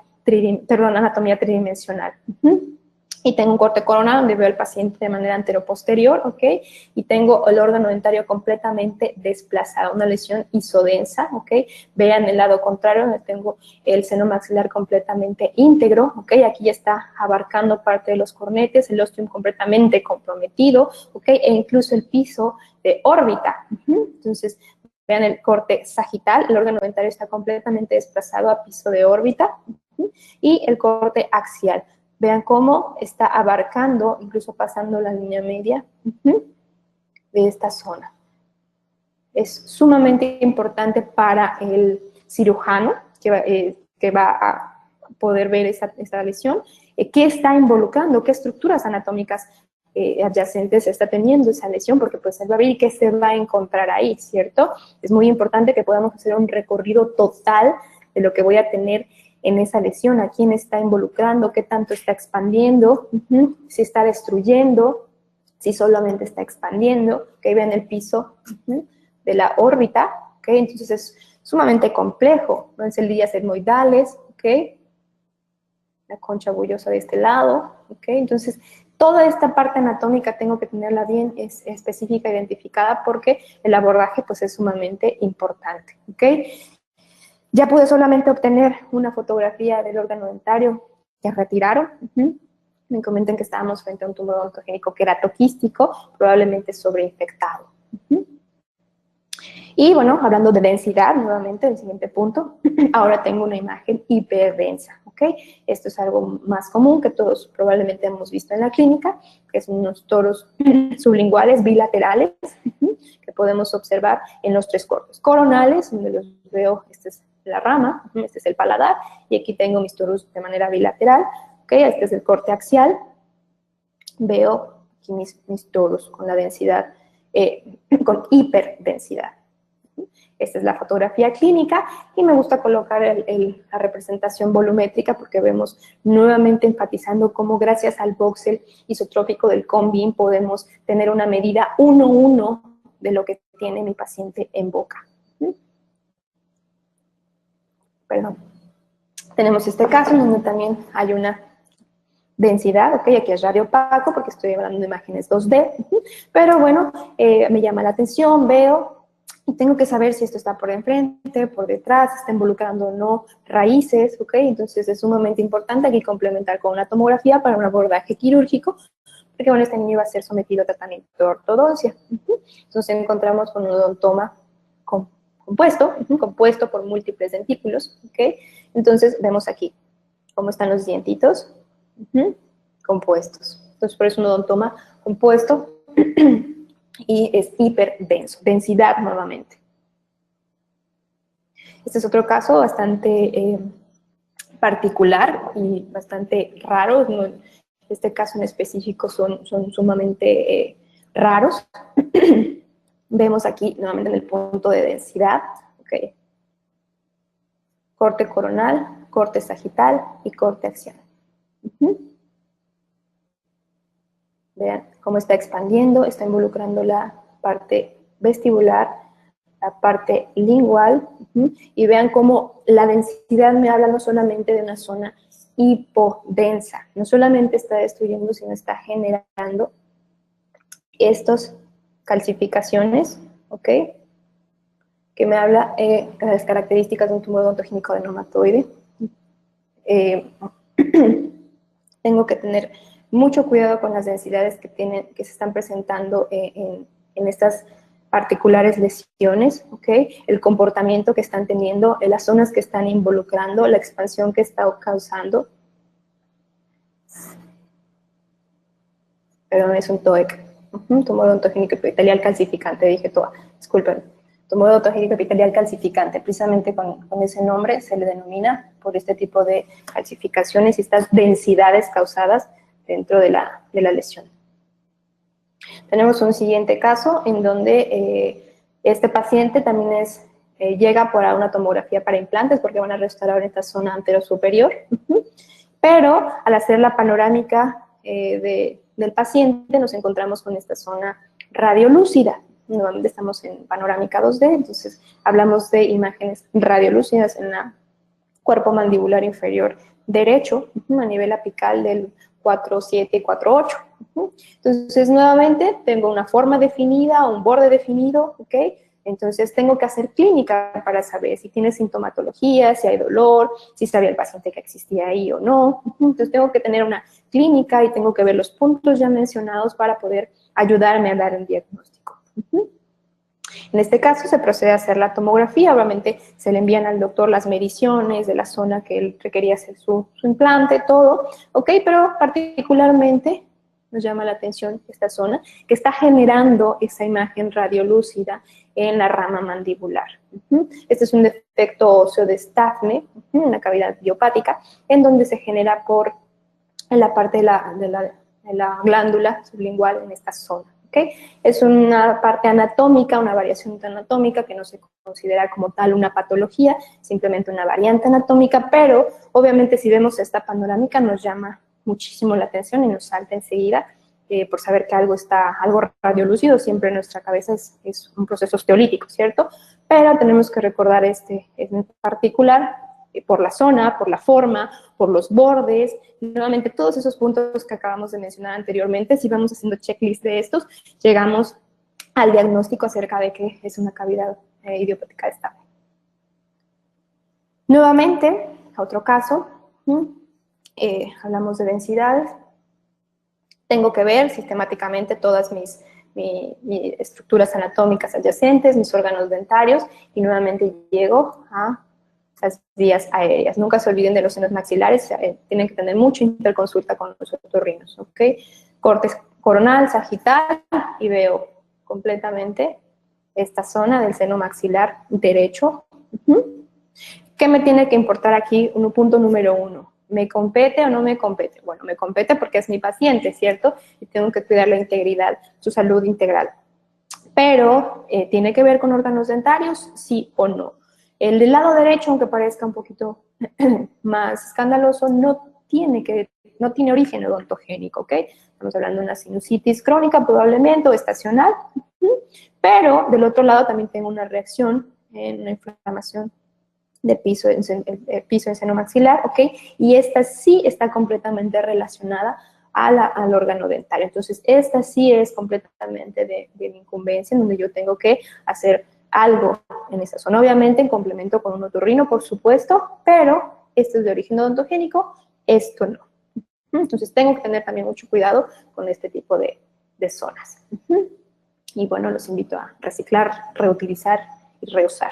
tridimensional. Y tengo un corte coronal donde veo al paciente de manera anteroposterior, ¿ok? Y tengo el órgano dentario completamente desplazado, una lesión isodensa, ¿ok? Vean el lado contrario donde tengo el seno maxilar completamente íntegro, ¿ok? Aquí ya está abarcando parte de los cornetes, el ostium completamente comprometido, ¿ok? E incluso el piso de órbita. Entonces, vean el corte sagital, el órgano dentario está completamente desplazado a piso de órbita, y el corte axial. Vean cómo está abarcando, incluso pasando la línea media de esta zona. Es sumamente importante para el cirujano que va a poder ver esta lesión, qué está involucrando, qué estructuras anatómicas adyacentes está teniendo esa lesión, porque pues él va a ver qué se va a encontrar ahí, ¿cierto? Es muy importante que podamos hacer un recorrido total de lo que voy a tener en esa lesión, a quién está involucrando, qué tanto está expandiendo, si está destruyendo, si solamente está expandiendo, que vean el piso de la órbita, ¿ok? Entonces es sumamente complejo, ¿no? Es el días etmoidales, ¿ok? La concha bullosa de este lado, ¿ok? Entonces, toda esta parte anatómica tengo que tenerla bien específica, identificada, porque el abordaje pues es sumamente importante, ¿ok? Ya pude solamente obtener una fotografía del órgano dentario que retiraron. Me comentan que estábamos frente a un tumor odontogénico queratoquístico, probablemente sobreinfectado. Y bueno, hablando de densidad, nuevamente, el siguiente punto, ahora tengo una imagen hiperdensa, ¿ok? Esto es algo más común que todos probablemente hemos visto en la clínica, que son unos toros sublinguales bilaterales que podemos observar en los tres cortes coronales, donde los veo, esta es la rama, este es el paladar, y aquí tengo mis toros de manera bilateral, ¿ok? Este es el corte axial, veo aquí mis toros con la densidad, con hiperdensidad. Esta es la fotografía clínica y me gusta colocar la representación volumétrica porque vemos nuevamente enfatizando cómo gracias al voxel isotrópico del CONBIN podemos tener una medida 1:1 de lo que tiene mi paciente en boca. Perdón. Tenemos este caso en donde también hay una densidad, ok, aquí es radio opaco porque estoy hablando de imágenes 2D, pero bueno, me llama la atención, veo Y tengo que saber si esto está por enfrente, por detrás, si está involucrando o no raíces, ¿ok? Entonces es sumamente importante aquí complementar con una tomografía para un abordaje quirúrgico, porque bueno, este niño va a ser sometido a tratamiento de ortodoncia. Entonces encontramos con un odontoma compuesto por múltiples dentículos, ¿ok? Entonces vemos aquí cómo están los dientitos compuestos. Entonces por eso un odontoma compuesto y es hiperdenso, densidad nuevamente. Este es otro caso bastante particular y bastante raro. ¿No? Este caso en específico son sumamente raros. Vemos aquí nuevamente en el punto de densidad, ¿okay? Corte coronal, corte sagital y corte axial. Vean cómo está expandiendo, está involucrando la parte vestibular, la parte lingual, y vean cómo la densidad me habla no solamente de una zona hipodensa, no solamente está destruyendo, sino está generando estas calcificaciones, ¿ok? Que me habla de las características de un tumor odontogénico adenomatoide. Tengo que tener mucho cuidado con las densidades que se están presentando en estas particulares lesiones, ¿ok? El comportamiento que están teniendo, las zonas que están involucrando, la expansión que está causando. Perdón, es un TOEC, tumor odontogénico epitelial calcificante, dije TOA, disculpen. Tumor odontogénico epitelial calcificante, precisamente con ese nombre se le denomina por este tipo de calcificaciones y estas densidades causadas dentro de la lesión. Tenemos un siguiente caso en donde este paciente también llega por una tomografía para implantes porque van a restaurar esta zona anterosuperior, pero al hacer la panorámica del paciente nos encontramos con esta zona radiolúcida. Nuevamente estamos en panorámica 2D, entonces hablamos de imágenes radiolúcidas en el cuerpo mandibular inferior derecho, a nivel apical del 4.7 y 4.8. Entonces, nuevamente, tengo una forma definida, un borde definido, ¿ok? Entonces, tengo que hacer clínica para saber si tiene sintomatología, si hay dolor, si sabía el paciente que existía ahí o no. Entonces, tengo que tener una clínica y tengo que ver los puntos ya mencionados para poder ayudarme a dar un diagnóstico. En este caso se procede a hacer la tomografía, obviamente se le envían al doctor las mediciones de la zona que él requería hacer su implante, todo, ¿ok? Pero particularmente nos llama la atención esta zona que está generando esa imagen radiolúcida en la rama mandibular. Este es un defecto óseo de Staffne, una cavidad idiopática, en donde se genera en la parte de la glándula sublingual en esta zona. ¿Okay? Es una parte anatómica, una variación anatómica que no se considera como tal una patología, simplemente una variante anatómica, pero obviamente si vemos esta panorámica nos llama muchísimo la atención y nos salta enseguida por saber que algo radiolúcido, siempre en nuestra cabeza es un proceso osteolítico, ¿cierto? Pero tenemos que recordar en particular por la zona, por la forma, por los bordes, nuevamente todos esos puntos que acabamos de mencionar anteriormente. Si vamos haciendo checklist de estos, llegamos al diagnóstico acerca de que es una cavidad idiopática estable. Nuevamente, otro caso, hablamos de densidades. Tengo que ver sistemáticamente todas mis estructuras anatómicas adyacentes, mis órganos dentarios, y nuevamente llego a las vías aéreas. Nunca se olviden de los senos maxilares, tienen que tener mucha interconsulta con los otorrinos, ¿ok? Corte coronal, sagital, y veo completamente esta zona del seno maxilar derecho. ¿Qué me tiene que importar aquí? Punto número 1. ¿Me compete o no me compete? Bueno, me compete porque es mi paciente, ¿cierto? Y tengo que cuidar la integridad, su salud integral. Pero, ¿tiene que ver con órganos dentarios? Sí o no. El del lado derecho, aunque parezca un poquito más escandaloso, no tiene origen odontogénico, ¿ok? Estamos hablando de una sinusitis crónica probablemente o estacional, pero del otro lado también tengo una reacción, una inflamación de piso en seno maxilar, ¿ok? Y esta sí está completamente relacionada al órgano dentario. Entonces, esta sí es completamente de mi incumbencia, en donde yo tengo que hacer algo en esa zona, obviamente en complemento con un otorrino, por supuesto, pero esto es de origen odontogénico, esto no. Entonces tengo que tener también mucho cuidado con este tipo de zonas. Y bueno, los invito a reciclar, reutilizar y reusar.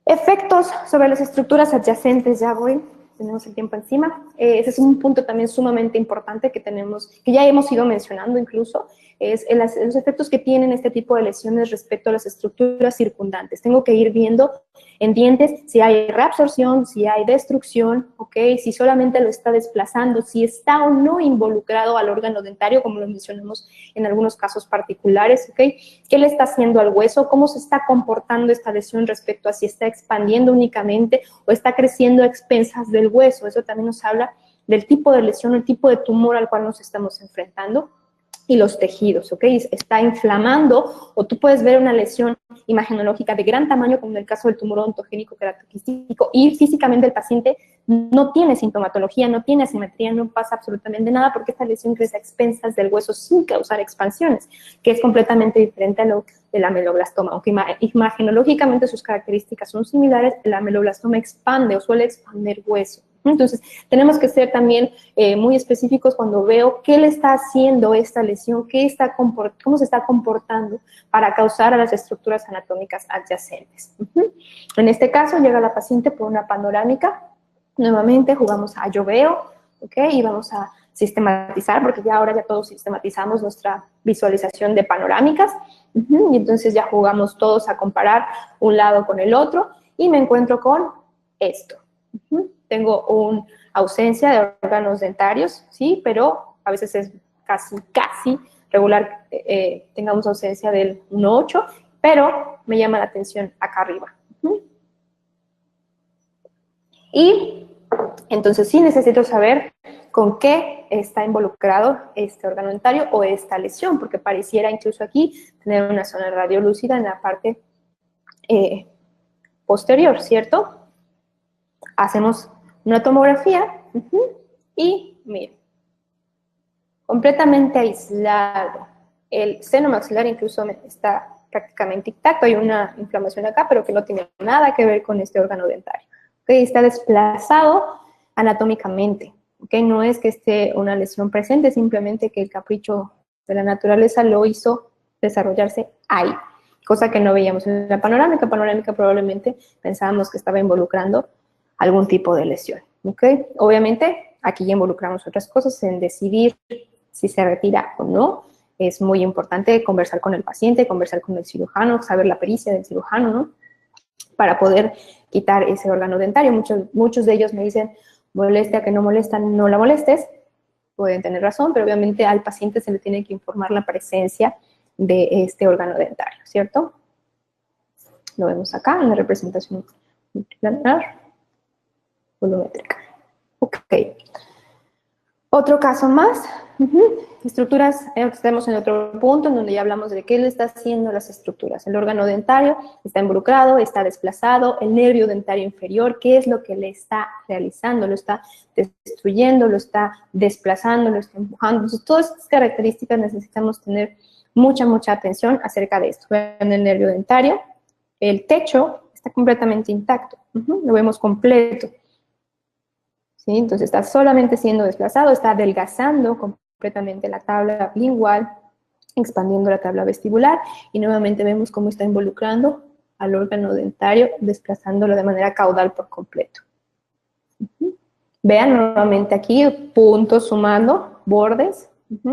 Efectos sobre las estructuras adyacentes, ya voy, tenemos el tiempo encima. Ese es un punto también sumamente importante que ya hemos ido mencionando incluso, es los efectos que tienen este tipo de lesiones respecto a las estructuras circundantes. Tengo que ir viendo en dientes si hay reabsorción, si hay destrucción, ¿ok? Si solamente lo está desplazando, si está o no involucrado al órgano dentario, como lo mencionamos en algunos casos particulares, ¿ok? ¿Qué le está haciendo al hueso? ¿Cómo se está comportando esta lesión respecto a si está expandiendo únicamente o está creciendo a expensas del hueso? Eso también nos habla del tipo de lesión, el tipo de tumor al cual nos estamos enfrentando. Y los tejidos, ¿ok? Está inflamando, o tú puedes ver una lesión imagenológica de gran tamaño, como en el caso del tumor odontogénico queratoquístico, y físicamente el paciente no tiene sintomatología, no tiene asimetría, no pasa absolutamente nada, porque esta lesión crece a expensas del hueso sin causar expansiones, que es completamente diferente a lo del ameloblastoma. Aunque imagenológicamente sus características son similares, el ameloblastoma expande o suele expandir hueso. Entonces, tenemos que ser también muy específicos cuando veo qué le está haciendo esta lesión, cómo se está comportando para causar a las estructuras anatómicas adyacentes. En este caso, llega la paciente por una panorámica. Nuevamente, jugamos a yo veo, ¿ok? Y vamos a sistematizar, porque ahora ya todos sistematizamos nuestra visualización de panorámicas. Y entonces ya jugamos todos a comparar un lado con el otro y me encuentro con esto. Tengo una ausencia de órganos dentarios, ¿sí? Pero a veces es casi regular, tengamos ausencia del 1,8, pero me llama la atención acá arriba. Y entonces sí necesito saber con qué está involucrado este órgano dentario o esta lesión, porque pareciera incluso aquí tener una zona radiolúcida en la parte posterior, ¿cierto? Hacemos una tomografía y miren, completamente aislado. El seno maxilar incluso está prácticamente intacto, hay una inflamación acá, pero que no tiene nada que ver con este órgano dentario. ¿Okay? Está desplazado anatómicamente. ¿Okay? No es que esté una lesión presente, simplemente que el capricho de la naturaleza lo hizo desarrollarse ahí, cosa que no veíamos en la panorámica. Panorámica probablemente pensábamos que estaba involucrando algún tipo de lesión, ¿ok? Obviamente, aquí ya involucramos otras cosas en decidir si se retira o no. Es muy importante conversar con el paciente, conversar con el cirujano, saber la pericia del cirujano, ¿no? Para poder quitar ese órgano dentario. Muchos de ellos me dicen, molestia que no molesta, no la molestes. Pueden tener razón, pero obviamente al paciente se le tiene que informar la presencia de este órgano dentario, ¿cierto? Lo vemos acá en la representación multiplanar. Volumétrica. Ok. Otro caso más. Estructuras, estamos en otro punto en donde ya hablamos de qué le está haciendo las estructuras. El órgano dentario está involucrado, está desplazado, el nervio dentario inferior, ¿qué es lo que le está realizando? Lo está destruyendo, lo está desplazando, lo está empujando. Entonces, todas estas características necesitamos tener mucha atención acerca de esto. Vean el nervio dentario, el techo está completamente intacto, lo vemos completo. ¿Sí? Entonces está solamente siendo desplazado, está adelgazando completamente la tabla lingual, expandiendo la tabla vestibular, y nuevamente vemos cómo está involucrando al órgano dentario, desplazándolo de manera caudal por completo. Vean nuevamente aquí, puntos sumando, bordes.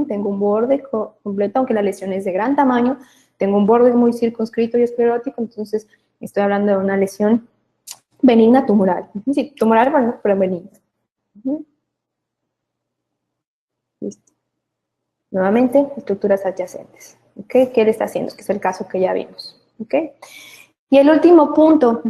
Tengo un borde completo, aunque la lesión es de gran tamaño, tengo un borde muy circunscrito y esclerótico, entonces estoy hablando de una lesión benigna tumoral. Sí, tumoral, bueno, pero benigna. Listo. Nuevamente, estructuras adyacentes. ¿Okay? ¿Qué le está haciendo? Que es el caso que ya vimos. ¿Okay? Y el último punto,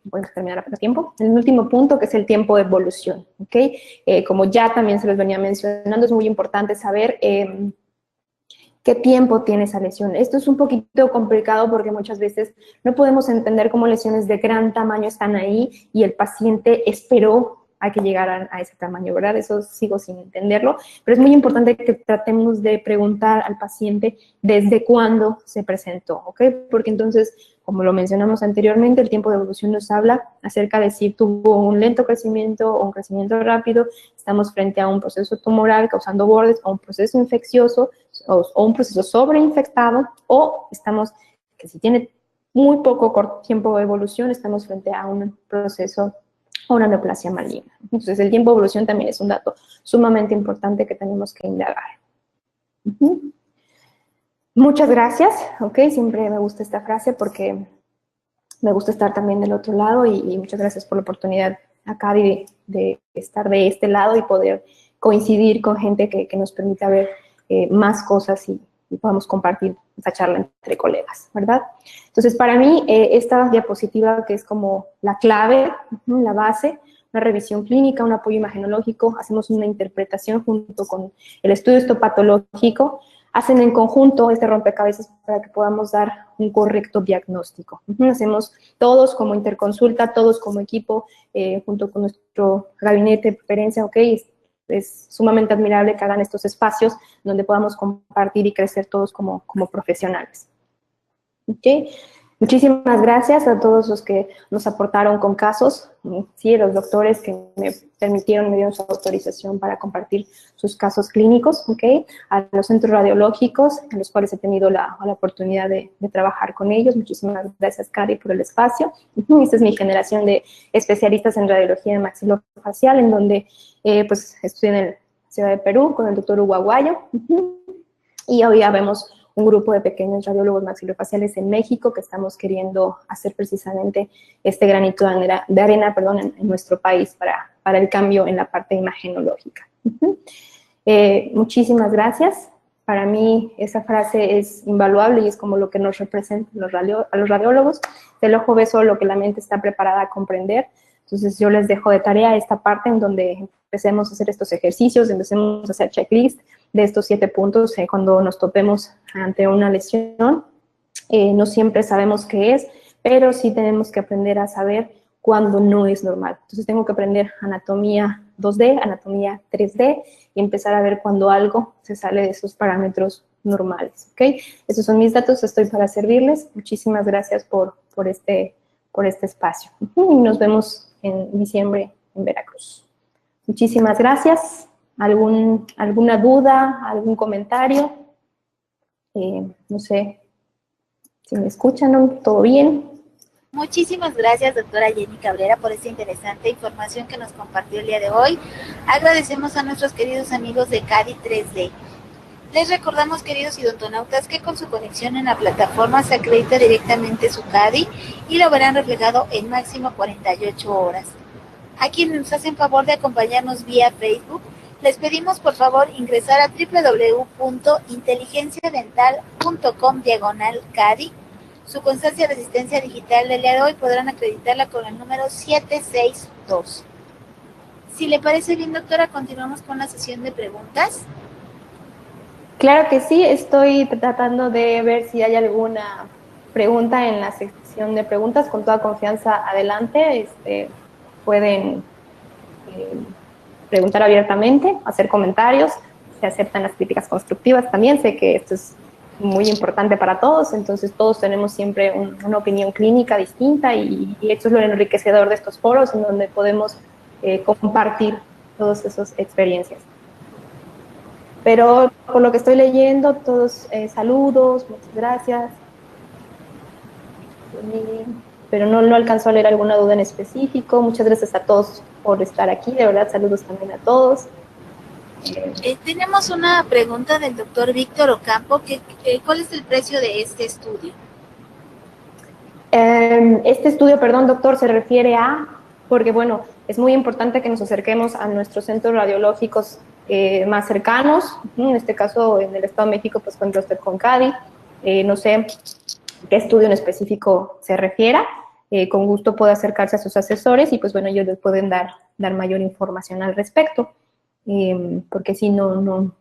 voy a terminar a tiempo. El último punto, que es el tiempo de evolución. ¿Okay? Como ya también se los venía mencionando, es muy importante saber qué tiempo tiene esa lesión. Esto es un poquito complicado porque muchas veces no podemos entender cómo lesiones de gran tamaño están ahí y el paciente esperó hay que llegar a ese tamaño, ¿verdad? Eso sigo sin entenderlo, pero es muy importante que tratemos de preguntar al paciente desde cuándo se presentó, ¿ok? Porque entonces, como lo mencionamos anteriormente, el tiempo de evolución nos habla acerca de si tuvo un lento crecimiento o un crecimiento rápido, estamos frente a un proceso tumoral causando bordes, o un proceso infeccioso, o un proceso sobreinfectado, o estamos, que si tiene muy poco tiempo de evolución, estamos frente a un proceso o una neoplasia maligna. Entonces, el tiempo de evolución también es un dato sumamente importante que tenemos que indagar. Muchas gracias, ¿ok? Siempre me gusta esta frase porque me gusta estar también del otro lado y muchas gracias por la oportunidad acá de estar de este lado y poder coincidir con gente que nos permita ver más cosas y podamos compartir esa charla entre colegas, ¿verdad? Entonces, para mí, esta diapositiva que es como la clave, la base, una revisión clínica, un apoyo imagenológico, hacemos una interpretación junto con el estudio histopatológico, hacen en conjunto este rompecabezas para que podamos dar un correcto diagnóstico. Hacemos todos como interconsulta, todos como equipo, junto con nuestro gabinete de preferencia, ¿ok? Es sumamente admirable que hagan estos espacios donde podamos compartir y crecer todos como profesionales. ¿Ok? Muchísimas gracias a todos los que nos aportaron con casos, sí, los doctores que me dieron su autorización para compartir sus casos clínicos, ¿ok? A los centros radiológicos, en los cuales he tenido la oportunidad de trabajar con ellos. Muchísimas gracias, Cari, por el espacio. Esta es mi generación de especialistas en radiología maxilofacial, en donde pues estudié en la Ciudad de Perú con el doctor Hugo Aguayo, y hoy ya vemos un grupo de pequeños radiólogos maxilofaciales en México que estamos queriendo hacer precisamente este granito de arena en nuestro país para el cambio en la parte imagenológica. Muchísimas gracias. Para mí esa frase es invaluable y es como lo que nos representa a los radiólogos. El ojo ve solo lo que la mente está preparada a comprender. Entonces yo les dejo de tarea esta parte en donde empecemos a hacer estos ejercicios, empecemos a hacer checklist de estos 7 puntos cuando nos topemos ante una lesión. No siempre sabemos qué es, pero sí tenemos que aprender a saber cuándo no es normal. Entonces tengo que aprender anatomía 2D, anatomía 3D y empezar a ver cuando algo se sale de esos parámetros normales, ¿ok? Esos son mis datos, estoy para servirles. Muchísimas gracias por este espacio. Y nos vemos en diciembre en Veracruz. Muchísimas gracias. ¿Alguna duda, algún comentario? No sé si me escuchan, ¿no? ¿Todo bien? Muchísimas gracias, doctora Jenny Cabrera, por esta interesante información que nos compartió el día de hoy. Agradecemos a nuestros queridos amigos de CADI 3D. Les recordamos, queridos idontonautas, que con su conexión en la plataforma se acredita directamente su CADI y lo verán reflejado en máximo 48 horas. A quienes nos hacen favor de acompañarnos vía Facebook, les pedimos por favor ingresar a www.inteligenciadental.com/CADI. Su constancia de asistencia digital del día de hoy podrán acreditarla con el número 762. Si le parece bien, doctora, continuamos con la sesión de preguntas. Claro que sí, estoy tratando de ver si hay alguna pregunta en la sección de preguntas. Con toda confianza, adelante. Pueden preguntar abiertamente, hacer comentarios, se aceptan las críticas constructivas también. Sé que esto es muy importante para todos, entonces todos tenemos siempre una opinión clínica distinta y esto es lo enriquecedor de estos foros en donde podemos compartir todas esas experiencias. Pero por lo que estoy leyendo, todos saludos, muchas gracias. Pero no alcanzó a leer alguna duda en específico. Muchas gracias a todos por estar aquí. De verdad, saludos también a todos. Tenemos una pregunta del doctor Víctor Ocampo. ¿Cuál es el precio de este estudio? Este estudio, perdón, doctor, se refiere a, porque bueno, es muy importante que nos acerquemos a nuestros centros radiológicos más cercanos. En este caso, en el Estado de México, pues cuenta usted con CADI. No sé qué estudio en específico se refiera. Con gusto puede acercarse a sus asesores y pues bueno, ellos les pueden dar mayor información al respecto. Porque si no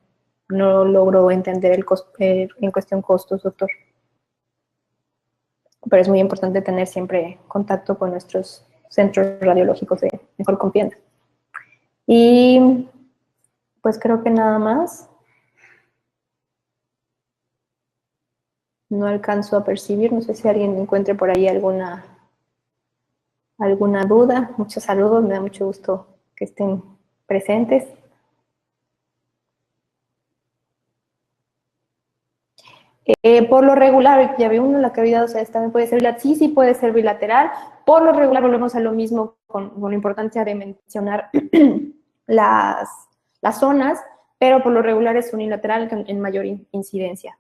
logro entender en cuestión costos, doctor. Pero es muy importante tener siempre contacto con nuestros centros radiológicos de mejor confianza. Y pues creo que nada más. No alcanzo a percibir, no sé si alguien encuentre por ahí alguna duda. Muchos saludos, me da mucho gusto que estén presentes. Por lo regular, ya ve uno la cavidad, o sea, también puede ser bilateral. Sí puede ser bilateral. Por lo regular volvemos a lo mismo con la importancia de mencionar las zonas, pero por lo regular es unilateral en mayor incidencia.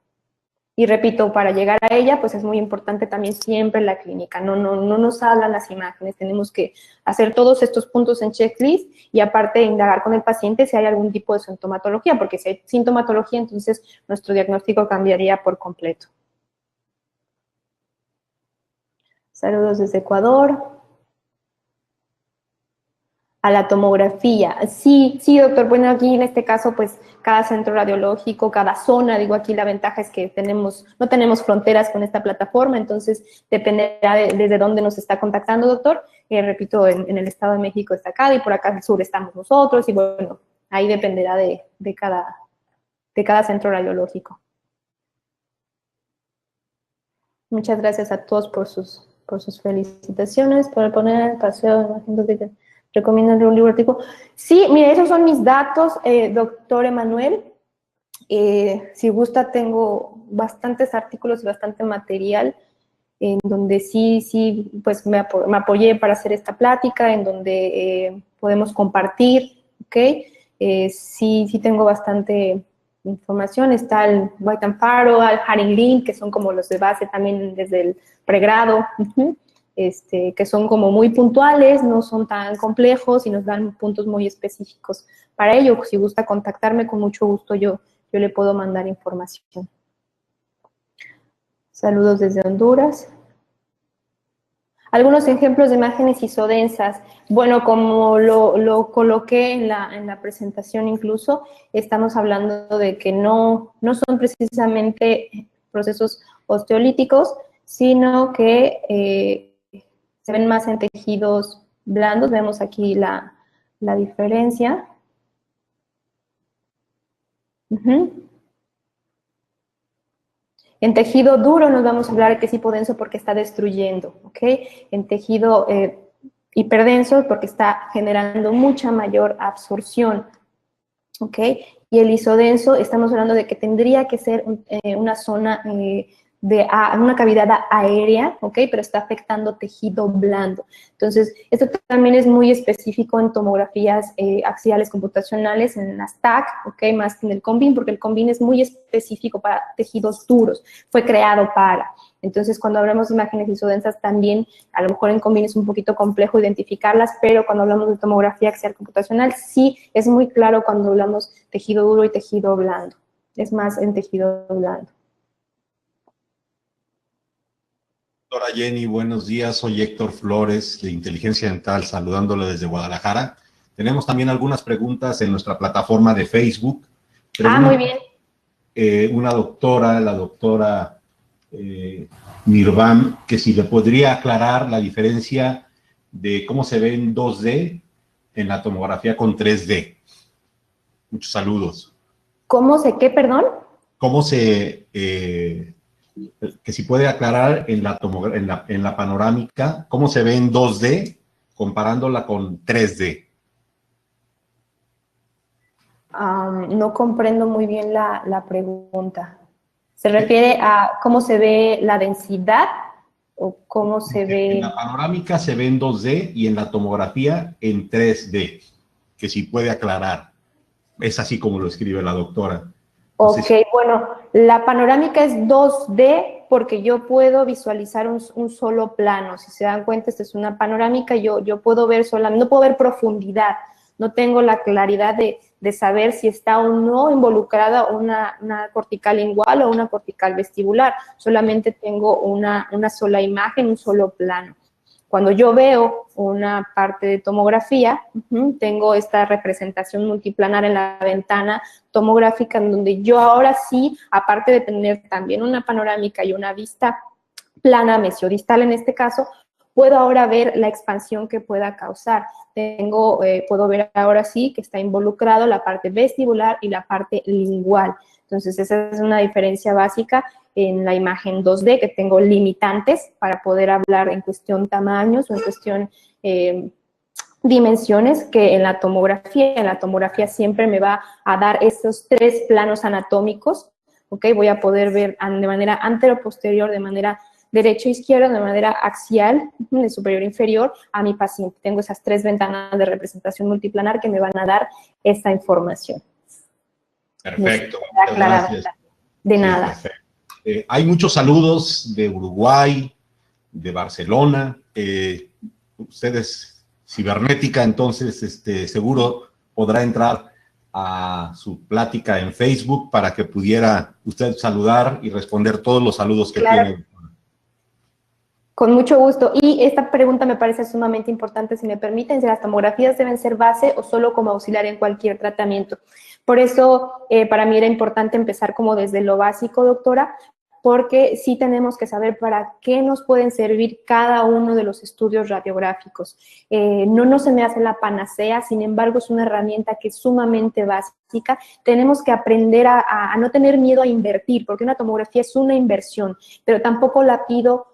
Y repito, para llegar a ella, pues es muy importante también siempre la clínica. No nos hablan las imágenes. Tenemos que hacer todos estos puntos en checklist y aparte indagar con el paciente si hay algún tipo de sintomatología, porque si hay sintomatología, entonces nuestro diagnóstico cambiaría por completo. Saludos desde Ecuador. A la tomografía. Sí, doctor. Bueno, aquí en este caso, pues, cada centro radiológico, cada zona, digo, aquí la ventaja es que no tenemos fronteras con esta plataforma, entonces dependerá desde dónde nos está contactando, doctor. Repito, en el Estado de México está acá y por acá al sur estamos nosotros y bueno, ahí dependerá de cada centro radiológico. Muchas gracias a todos por sus felicitaciones, por poner el paseo de recomiendo un libro artículo. Sí, mire, esos son mis datos, doctor Emanuel. Si gusta, tengo bastantes artículos y bastante material en donde sí, pues me apoyé para hacer esta plática, en donde podemos compartir, ¿ok? Sí tengo bastante información. Está el White and Faro, el Haring Link, que son como los de base también desde el pregrado. Que son como muy puntuales, no son tan complejos y nos dan puntos muy específicos para ello. Si gusta contactarme, con mucho gusto yo le puedo mandar información. Saludos desde Honduras. Algunos ejemplos de imágenes isodensas. Bueno, como lo coloqué en la presentación incluso, estamos hablando de que no son precisamente procesos osteolíticos, sino que se ven más en tejidos blandos. Vemos aquí la diferencia. En tejido duro nos vamos a hablar de que es hipodenso porque está destruyendo, ¿ok? En tejido hiperdenso porque está generando mucha mayor absorción, ¿ok? Y el isodenso, estamos hablando de que tendría que ser una zona una cavidad aérea, ¿ok? Pero está afectando tejido blando. Entonces, esto también es muy específico en tomografías axiales computacionales, en las TAC, ¿ok? Más que en el COMBIN, porque el COMBIN es muy específico para tejidos duros, fue creado para. Entonces, cuando hablamos de imágenes isodensas, también, a lo mejor en COMBIN es un poquito complejo identificarlas, pero cuando hablamos de tomografía axial computacional, sí es muy claro cuando hablamos tejido duro y tejido blando. Es más en tejido blando. Doctora Jenny, buenos días. Soy Héctor Flores, de Inteligencia Dental, saludándole desde Guadalajara. Tenemos también algunas preguntas en nuestra plataforma de Facebook. Muy bien. Una doctora, la doctora Nirvan, que si le podría aclarar la diferencia de cómo se ve en 2D en la tomografía con 3D. Muchos saludos. ¿Cómo se qué, perdón? ¿Cómo se... que si puede aclarar en la panorámica cómo se ve en 2D comparándola con 3D. No comprendo muy bien la pregunta. ¿Se refiere a cómo se ve la densidad o cómo se ve? En la panorámica se ve en 2D y en la tomografía en 3D. Que si puede aclarar. Es así como lo escribe la doctora. Ok, bueno, la panorámica es 2D porque yo puedo visualizar un solo plano. Si se dan cuenta, esta es una panorámica, yo puedo ver solamente, no puedo ver profundidad, no tengo la claridad de saber si está o no involucrada una cortical lingual o una cortical vestibular. Solamente tengo una sola imagen, un solo plano. Cuando yo veo una parte de tomografía, tengo esta representación multiplanar en la ventana tomográfica, en donde yo ahora sí, aparte de tener también una panorámica y una vista plana, mesiodistal en este caso, puedo ahora ver la expansión que pueda causar. Puedo ver ahora sí que está involucrado la parte vestibular y la parte lingual. Entonces, esa es una diferencia básica en la imagen 2D, que tengo limitantes para poder hablar en cuestión tamaños o en cuestión dimensiones, que en la tomografía siempre me va a dar estos 3 planos anatómicos, ¿ok? Voy a poder ver de manera antero-posterior, de manera derecho-izquierda, de manera axial, de superior-inferior, a mi paciente. Tengo esas 3 ventanas de representación multiplanar que me van a dar esta información. Perfecto, muchas gracias. De nada. Hay muchos saludos de Uruguay, de Barcelona. Ustedes, cibernética, entonces seguro podrá entrar a su plática en Facebook para que pudiera usted saludar y responder todos los saludos que tiene. Con mucho gusto. Y esta pregunta me parece sumamente importante, si me permiten, si las tomografías deben ser base o solo como auxiliar en cualquier tratamiento. Por eso, para mí era importante empezar como desde lo básico, doctora, porque sí tenemos que saber para qué nos pueden servir cada uno de los estudios radiográficos. No se me hace la panacea, sin embargo, es una herramienta que es sumamente básica. Tenemos que aprender a no tener miedo a invertir, porque una tomografía es una inversión, pero tampoco la pido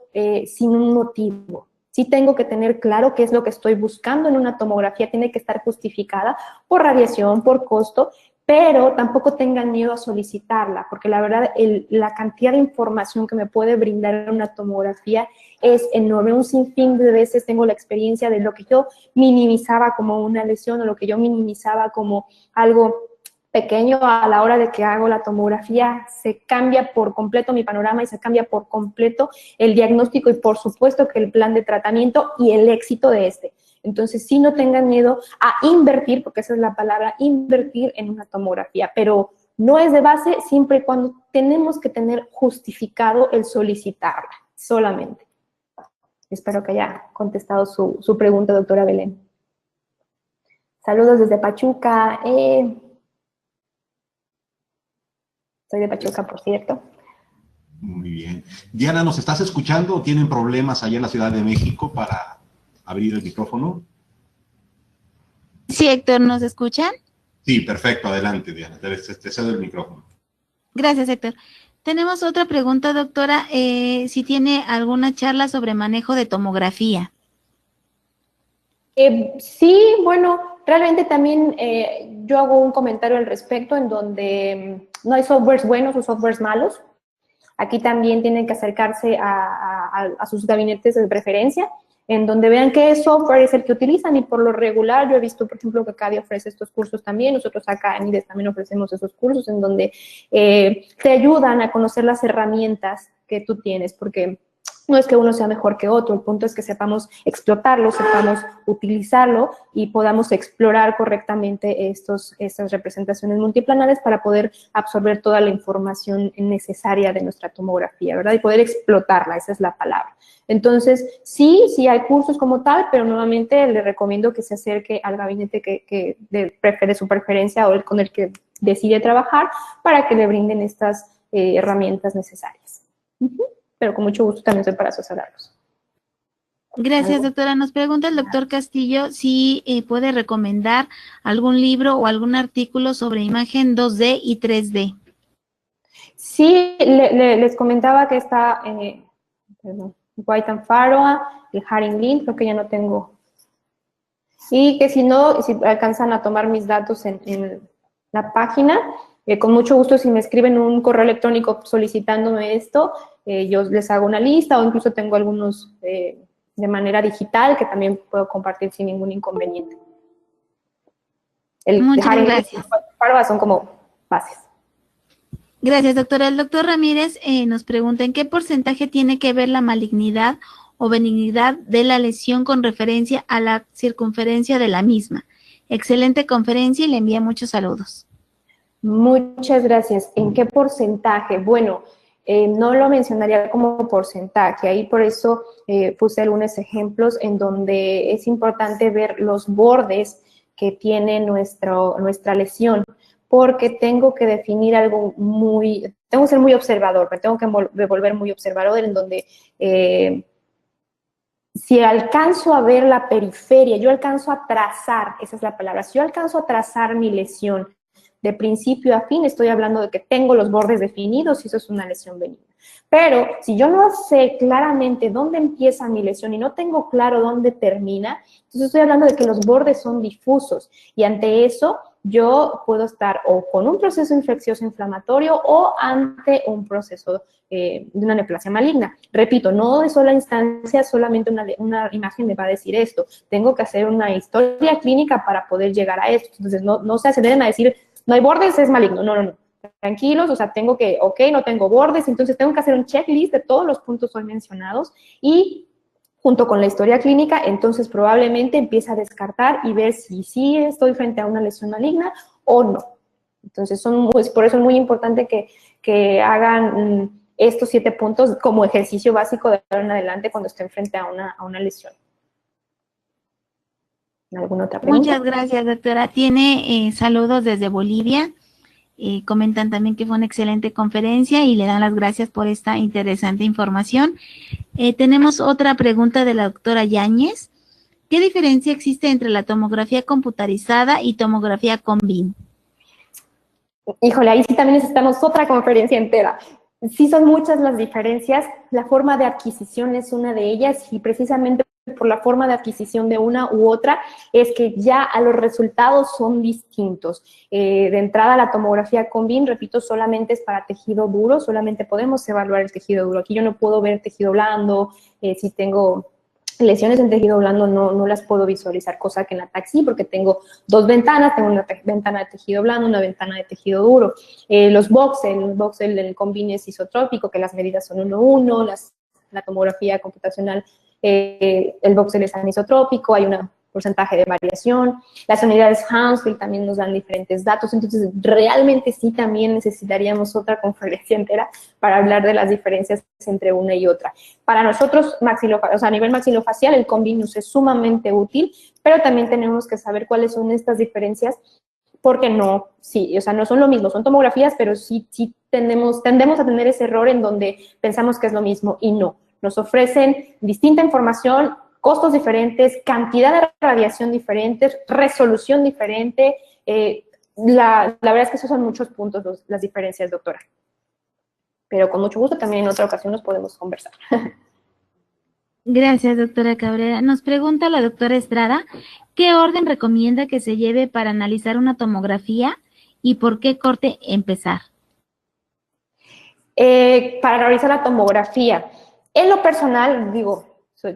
sin un motivo. Sí tengo que tener claro qué es lo que estoy buscando en una tomografía, tiene que estar justificada por radiación, por costo, pero tampoco tengan miedo a solicitarla, porque la verdad la cantidad de información que me puede brindar una tomografía es enorme. Un sinfín de veces tengo la experiencia de lo que yo minimizaba como una lesión o lo que yo minimizaba como algo pequeño, a la hora de que hago la tomografía se cambia por completo mi panorama y se cambia por completo el diagnóstico y por supuesto que el plan de tratamiento y el éxito de este. Entonces, sí, no tengan miedo a invertir, porque esa es la palabra, invertir en una tomografía, pero no es de base siempre y cuando tenemos que tener justificado el solicitarla, solamente. Espero que haya contestado su pregunta, doctora Belén. Saludos desde Pachuca. Soy de Pachuca, por cierto. Muy bien. Diana, ¿nos estás escuchando o tienen problemas allá en la Ciudad de México para abrir el micrófono? Sí, Héctor, ¿nos escuchan? Sí, perfecto. Adelante, Diana. Te cedo el micrófono. Gracias, Héctor. Tenemos otra pregunta, doctora. Si tiene alguna charla sobre manejo de tomografía. Sí, bueno, realmente también yo hago un comentario al respecto en donde no hay softwares buenos o softwares malos. Aquí también tienen que acercarse a sus gabinetes de preferencia, en donde vean qué software es el que utilizan, y por lo regular yo he visto, por ejemplo, que CADI ofrece estos cursos también. Nosotros acá en IDES también ofrecemos esos cursos en donde te ayudan a conocer las herramientas que tú tienes, porque no es que uno sea mejor que otro, el punto es que sepamos explotarlo, sepamos utilizarlo y podamos explorar correctamente estas representaciones multiplanares para poder absorber toda la información necesaria de nuestra tomografía, ¿verdad? Y poder explotarla, esa es la palabra. Entonces, sí hay cursos como tal, pero nuevamente le recomiendo que se acerque al gabinete de su preferencia o el con el que decide trabajar para que le brinden estas herramientas necesarias. Pero con mucho gusto también soy para asesorarlos. Gracias, doctora. Nos pregunta el doctor Castillo si puede recomendar algún libro o algún artículo sobre imagen 2D y 3D. Sí, les comentaba que está White and Faroa, el Haring Link, creo que ya no tengo. Y que si no, si alcanzan a tomar mis datos en la página, con mucho gusto, si me escriben un correo electrónico solicitándome esto, yo les hago una lista, o incluso tengo algunos de manera digital que también puedo compartir sin ningún inconveniente. Muchas gracias. Son como bases. Gracias, doctora. El doctor Ramírez nos pregunta, ¿en qué porcentaje tiene que ver la malignidad o benignidad de la lesión con referencia a la circunferencia de la misma? Excelente conferencia y le envía muchos saludos. Muchas gracias. ¿En qué porcentaje? Bueno, no lo mencionaría como porcentaje, ahí por eso puse algunos ejemplos en donde es importante ver los bordes que tiene nuestra lesión, porque tengo que definir algo tengo que ser muy observador, me tengo que volver muy observador, en donde si alcanzo a ver la periferia, yo alcanzo a trazar, esa es la palabra, si yo alcanzo a trazar mi lesión de principio a fin, estoy hablando de que tengo los bordes definidos y eso es una lesión benigna. Pero si yo no sé claramente dónde empieza mi lesión y no tengo claro dónde termina, entonces estoy hablando de que los bordes son difusos y ante eso yo puedo estar o con un proceso infeccioso inflamatorio o ante un proceso de una neoplasia maligna. Repito, no de sola instancia, solamente una imagen me va a decir esto. Tengo que hacer una historia clínica para poder llegar a esto. Entonces, no se aceleren a decir, no hay bordes, es maligno. No, no, no. Tranquilos, o sea, tengo que, ok, no tengo bordes, entonces tengo que hacer un checklist de todos los puntos hoy mencionados y junto con la historia clínica, entonces probablemente empieza a descartar y ver si sí estoy frente a una lesión maligna o no. Entonces, por eso es muy importante que hagan estos 7 puntos como ejercicio básico de ahora en adelante cuando estén frente a una lesión. ¿Alguna otra pregunta? Muchas gracias, doctora. Tiene saludos desde Bolivia. Comentan también que fue una excelente conferencia y le dan las gracias por esta interesante información. Tenemos otra pregunta de la doctora Yáñez. ¿Qué diferencia existe entre la tomografía computarizada y tomografía con BIM? Híjole, ahí sí también necesitamos otra conferencia entera. Sí son muchas las diferencias, la forma de adquisición es una de ellas y precisamente por la forma de adquisición de una u otra es que ya a los resultados son distintos. De entrada la tomografía con BIM, repito, solamente es para tejido duro, solamente podemos evaluar el tejido duro. Aquí yo no puedo ver tejido blando, si tengo lesiones en tejido blando no las puedo visualizar, cosa que en la TAC sí, porque tengo 2 ventanas, tengo una ventana de tejido blando, una ventana de tejido duro. Los voxel del combine es isotrópico, que las medidas son 1:1, la tomografía computacional, el voxel es anisotrópico, hay un porcentaje de variación. Las unidades Hounsfield también nos dan diferentes datos, entonces realmente sí también necesitaríamos otra conferencia entera para hablar de las diferencias entre una y otra. Para nosotros, a nivel maxilofacial, el Combinus es sumamente útil, pero también tenemos que saber cuáles son estas diferencias, porque no son lo mismo, son tomografías, pero sí tendemos a tener ese error en donde pensamos que es lo mismo y no. Nos ofrecen distinta información, costos diferentes, cantidad de radiación diferentes, resolución diferente. La verdad es que esos son muchos puntos las diferencias, doctora. Pero con mucho gusto también en otra ocasión nos podemos conversar. Gracias, doctora Cabrera. Nos pregunta la doctora Estrada, ¿qué orden recomienda que se lleve para analizar una tomografía y por qué corte empezar? Para realizar la tomografía, en lo personal,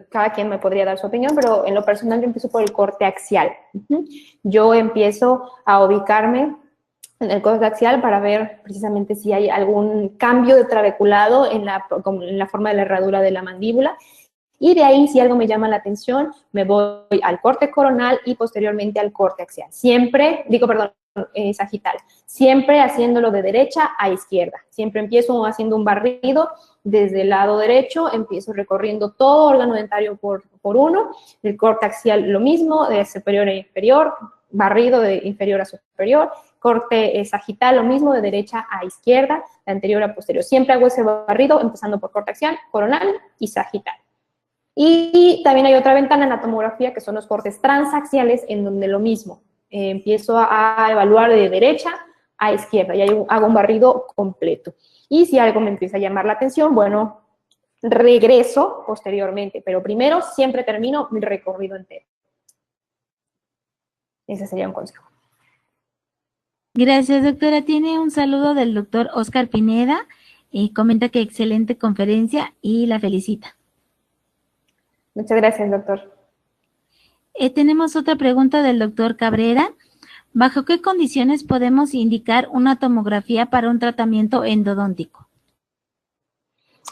cada quien me podría dar su opinión, pero en lo personal yo empiezo por el corte axial. Yo empiezo a ubicarme en el corte axial para ver precisamente si hay algún cambio de trabeculado en la forma de la herradura de la mandíbula. Y de ahí, si algo me llama la atención, me voy al corte coronal y posteriormente al corte axial. Sagital. Siempre haciéndolo de derecha a izquierda. Siempre empiezo haciendo un barrido desde el lado derecho, empiezo recorriendo todo órgano dentario por uno. El corte axial lo mismo, de superior a inferior, barrido de inferior a superior. Corte sagital lo mismo, de derecha a izquierda, de anterior a posterior. Siempre hago ese barrido empezando por corte axial, coronal y sagital. Y también hay otra ventana en la tomografía que son los cortes transaxiales, en donde lo mismo. Empiezo a evaluar de derecha a izquierda y hago un barrido completo. Y si algo me empieza a llamar la atención, bueno, regreso posteriormente, pero primero siempre termino mi recorrido entero. Ese sería un consejo. Gracias, doctora. Tiene un saludo del doctor Oscar Pineda. Comenta que excelente conferencia y la felicita. Muchas gracias, doctor. Tenemos otra pregunta del doctor Cabrera. ¿Bajo qué condiciones podemos indicar una tomografía para un tratamiento endodóntico?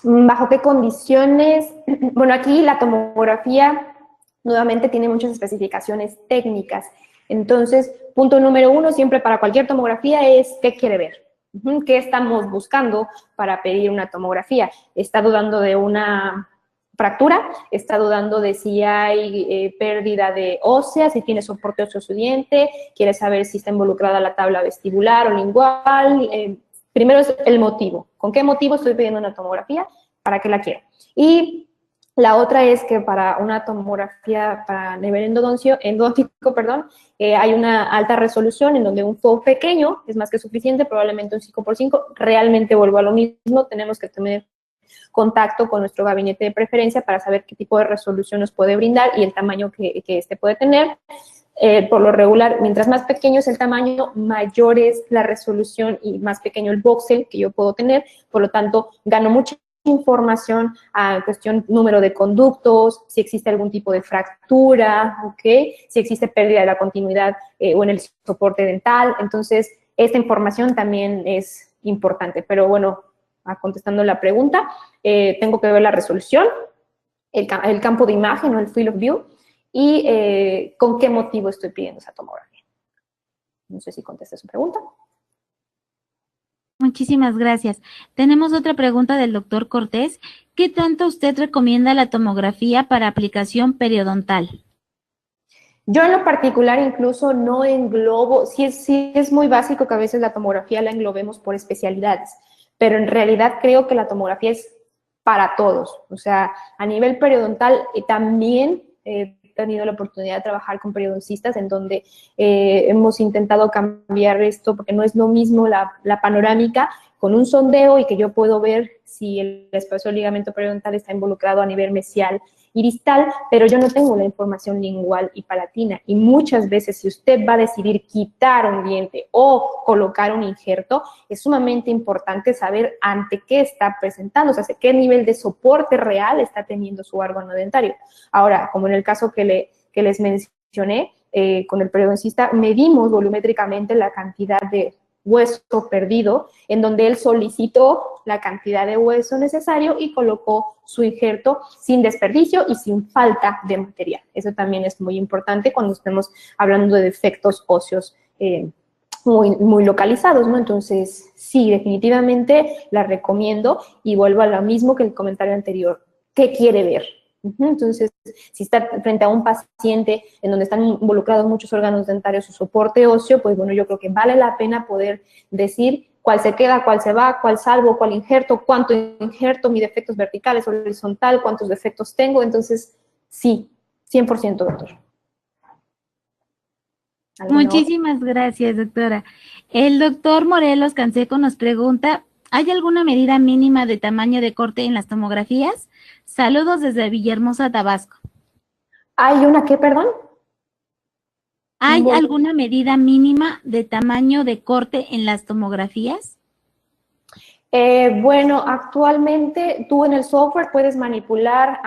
¿Bajo qué condiciones? Bueno, aquí la tomografía nuevamente tiene muchas especificaciones técnicas. Entonces, punto número 1 siempre para cualquier tomografía es ¿qué quiere ver? ¿Qué estamos buscando para pedir una tomografía? ¿Está dudando de una fractura? ¿Está dudando de si hay pérdida de ósea, si tiene soporte óseo su diente? ¿Quiere saber si está involucrada la tabla vestibular o lingual? Primero es el motivo. ¿Con qué motivo estoy pidiendo una tomografía? ¿Para qué la quiero? Y La otra es que para una tomografía para nivel endodóntico, hay una alta resolución en donde un FOV pequeño es más que suficiente, probablemente un 5x5. Realmente vuelvo a lo mismo, tenemos que tener contacto con nuestro gabinete de preferencia para saber qué tipo de resolución nos puede brindar y el tamaño que este puede tener. Por lo regular, mientras más pequeño es el tamaño, mayor es la resolución y más pequeño el voxel que yo puedo tener. Por lo tanto, gano mucha información a cuestión número de conductos, si existe algún tipo de fractura, ¿okay? Si existe pérdida de la continuidad o en el soporte dental. Entonces, esta información también es importante. Pero bueno, contestando la pregunta, tengo que ver la resolución, el campo de imagen o el field of view, y con qué motivo estoy pidiendo esa tomografía. No sé si contesté su pregunta. Muchísimas gracias. Tenemos otra pregunta del doctor Cortés. ¿Qué tanto usted recomienda la tomografía para aplicación periodontal? Yo en lo particular incluso no englobo, sí es muy básico que a veces la tomografía la englobemos por especialidades, pero en realidad creo que la tomografía es para todos. O sea, a nivel periodontal también he tenido la oportunidad de trabajar con periodoncistas en donde hemos intentado cambiar esto porque no es lo mismo la panorámica con un sondeo y que yo puedo ver si el espacio del ligamento periodontal está involucrado a nivel mesial y distal, pero yo no tengo la información lingual y palatina. Y muchas veces, si usted va a decidir quitar un diente o colocar un injerto, es sumamente importante saber ante qué está presentando, o sea, qué nivel de soporte real está teniendo su órgano dentario. Ahora, como en el caso que les mencioné, con el periodoncista, medimos volumétricamente la cantidad de hueso perdido, en donde él solicitó la cantidad de hueso necesario y colocó su injerto sin desperdicio y sin falta de material. Eso también es muy importante cuando estemos hablando de defectos óseos muy localizados, ¿no? Entonces, sí, definitivamente la recomiendo y vuelvo a lo mismo que el comentario anterior. ¿Qué quiere ver? Entonces, si está frente a un paciente en donde están involucrados muchos órganos dentarios, su soporte óseo, pues bueno, yo creo que vale la pena poder decir cuál se queda, cuál se va, cuál salvo, cuál injerto, cuánto injerto, mis defectos verticales, horizontal, cuántos defectos tengo. Entonces, sí, 100%, doctor. Muchísimas gracias, doctora. El doctor Morelos Canseco nos pregunta, ¿hay alguna medida mínima de tamaño de corte en las tomografías? Saludos desde Villahermosa, Tabasco. ¿Hay una qué, perdón? ¿Hay alguna medida mínima de tamaño de corte en las tomografías? Bueno, actualmente tú en el software puedes manipular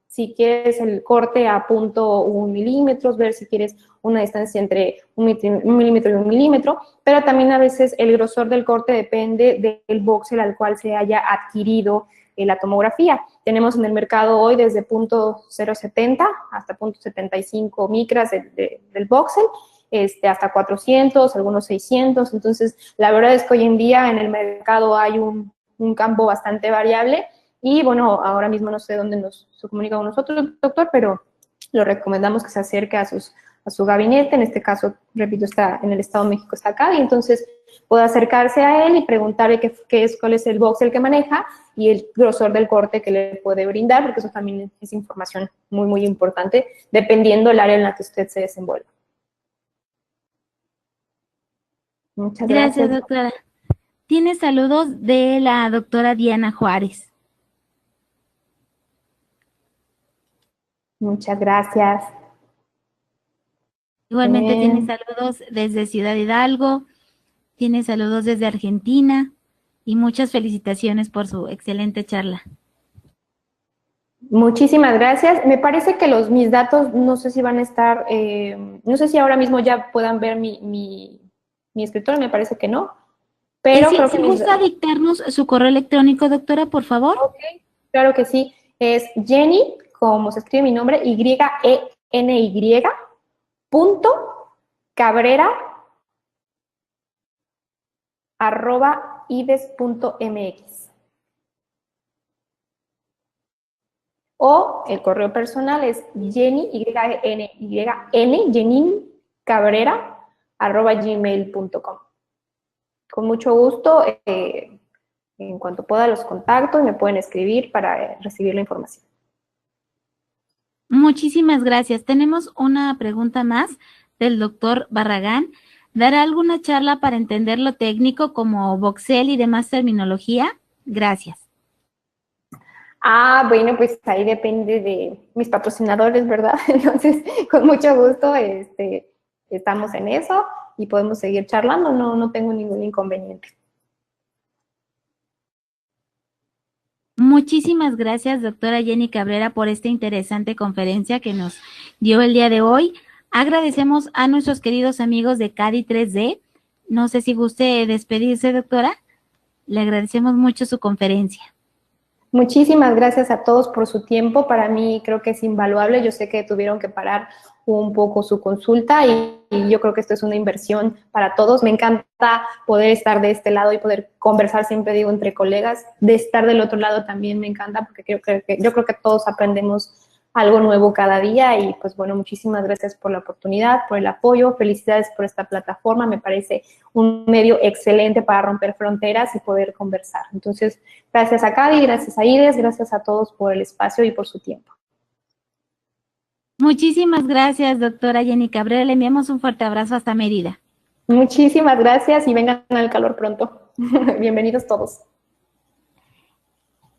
si quieres el corte a 0.1 milímetros, ver si quieres una distancia entre un milímetro y 1 milímetro, pero también a veces el grosor del corte depende del voxel al cual se haya adquirido la tomografía. Tenemos en el mercado hoy desde 0.070 hasta 0.75 micras del voxel, hasta 400, algunos 600. Entonces, la verdad es que hoy en día en el mercado hay un campo bastante variable y, bueno, ahora mismo no sé dónde se comunica con nosotros, doctor, pero lo recomendamos que se acerque a su gabinete. En este caso, repito, está en el Estado de México, está acá, y entonces puede acercarse a él y preguntarle cuál es el voxel que maneja y el grosor del corte que le puede brindar, porque eso también es información muy importante, dependiendo del área en la que usted se desenvuelva. Muchas gracias. Gracias, doctora. Tiene saludos de la doctora Diana Juárez. Muchas gracias. Igualmente tiene saludos desde Ciudad Hidalgo, tiene saludos desde Argentina y muchas felicitaciones por su excelente charla. Muchísimas gracias. Me parece que mis datos, no sé si van a estar, no sé si ahora mismo ya puedan ver mi escritorio, me parece que no. Pero Sí, creo si que gusta dictarnos su correo electrónico, doctora, por favor. Ok, claro que sí. Es Jenny, como se escribe mi nombre, Y-E-N-Y, punto, Cabrera, @ides.mx. O el correo personal es Jenny, Y-N-Y-N, Jenin Cabrera, @gmail.com. Con mucho gusto, en cuanto pueda los contactos, me pueden escribir para recibir la información. Muchísimas gracias. Tenemos una pregunta más del doctor Barragán. ¿Dará alguna charla para entender lo técnico como Voxel y demás terminología? Gracias. Bueno, pues ahí depende de mis patrocinadores, ¿verdad? Entonces, con mucho gusto, estamos en eso y podemos seguir charlando, no tengo ningún inconveniente. Muchísimas gracias, doctora Jenny Cabrera, por esta interesante conferencia que nos dio el día de hoy. Agradecemos a nuestros queridos amigos de CADI 3D. No sé si guste despedirse, doctora. Le agradecemos mucho su conferencia. Muchísimas gracias a todos por su tiempo. Para mí creo que es invaluable. Yo sé que tuvieron que parar un poco su consulta y yo creo que esto es una inversión para todos. Me encanta poder estar de este lado y poder conversar, siempre digo, entre colegas. De estar del otro lado también me encanta porque yo creo que todos aprendemos algo nuevo cada día y pues bueno, muchísimas gracias por la oportunidad, por el apoyo, felicidades por esta plataforma, me parece un medio excelente para romper fronteras y poder conversar. Entonces, gracias a Cadi, gracias a Ides, gracias a todos por el espacio y por su tiempo. Muchísimas gracias, doctora Jenny Cabrera. Le enviamos un fuerte abrazo hasta Mérida. Muchísimas gracias y vengan al calor pronto. Bienvenidos todos.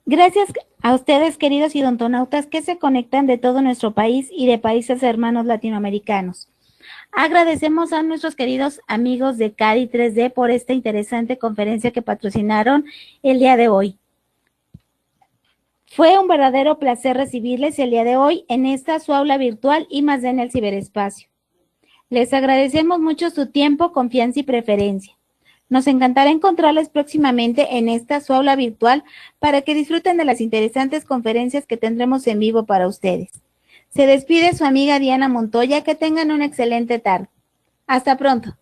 Gracias a ustedes, queridos idontonautas, que se conectan de todo nuestro país y de países hermanos latinoamericanos. Agradecemos a nuestros queridos amigos de CADI 3D por esta interesante conferencia que patrocinaron el día de hoy. Fue un verdadero placer recibirles el día de hoy en esta su aula virtual y más en el ciberespacio. Les agradecemos mucho su tiempo, confianza y preferencia. Nos encantará encontrarles próximamente en esta su aula virtual para que disfruten de las interesantes conferencias que tendremos en vivo para ustedes. Se despide su amiga Diana Montoya, que tengan una excelente tarde. Hasta pronto.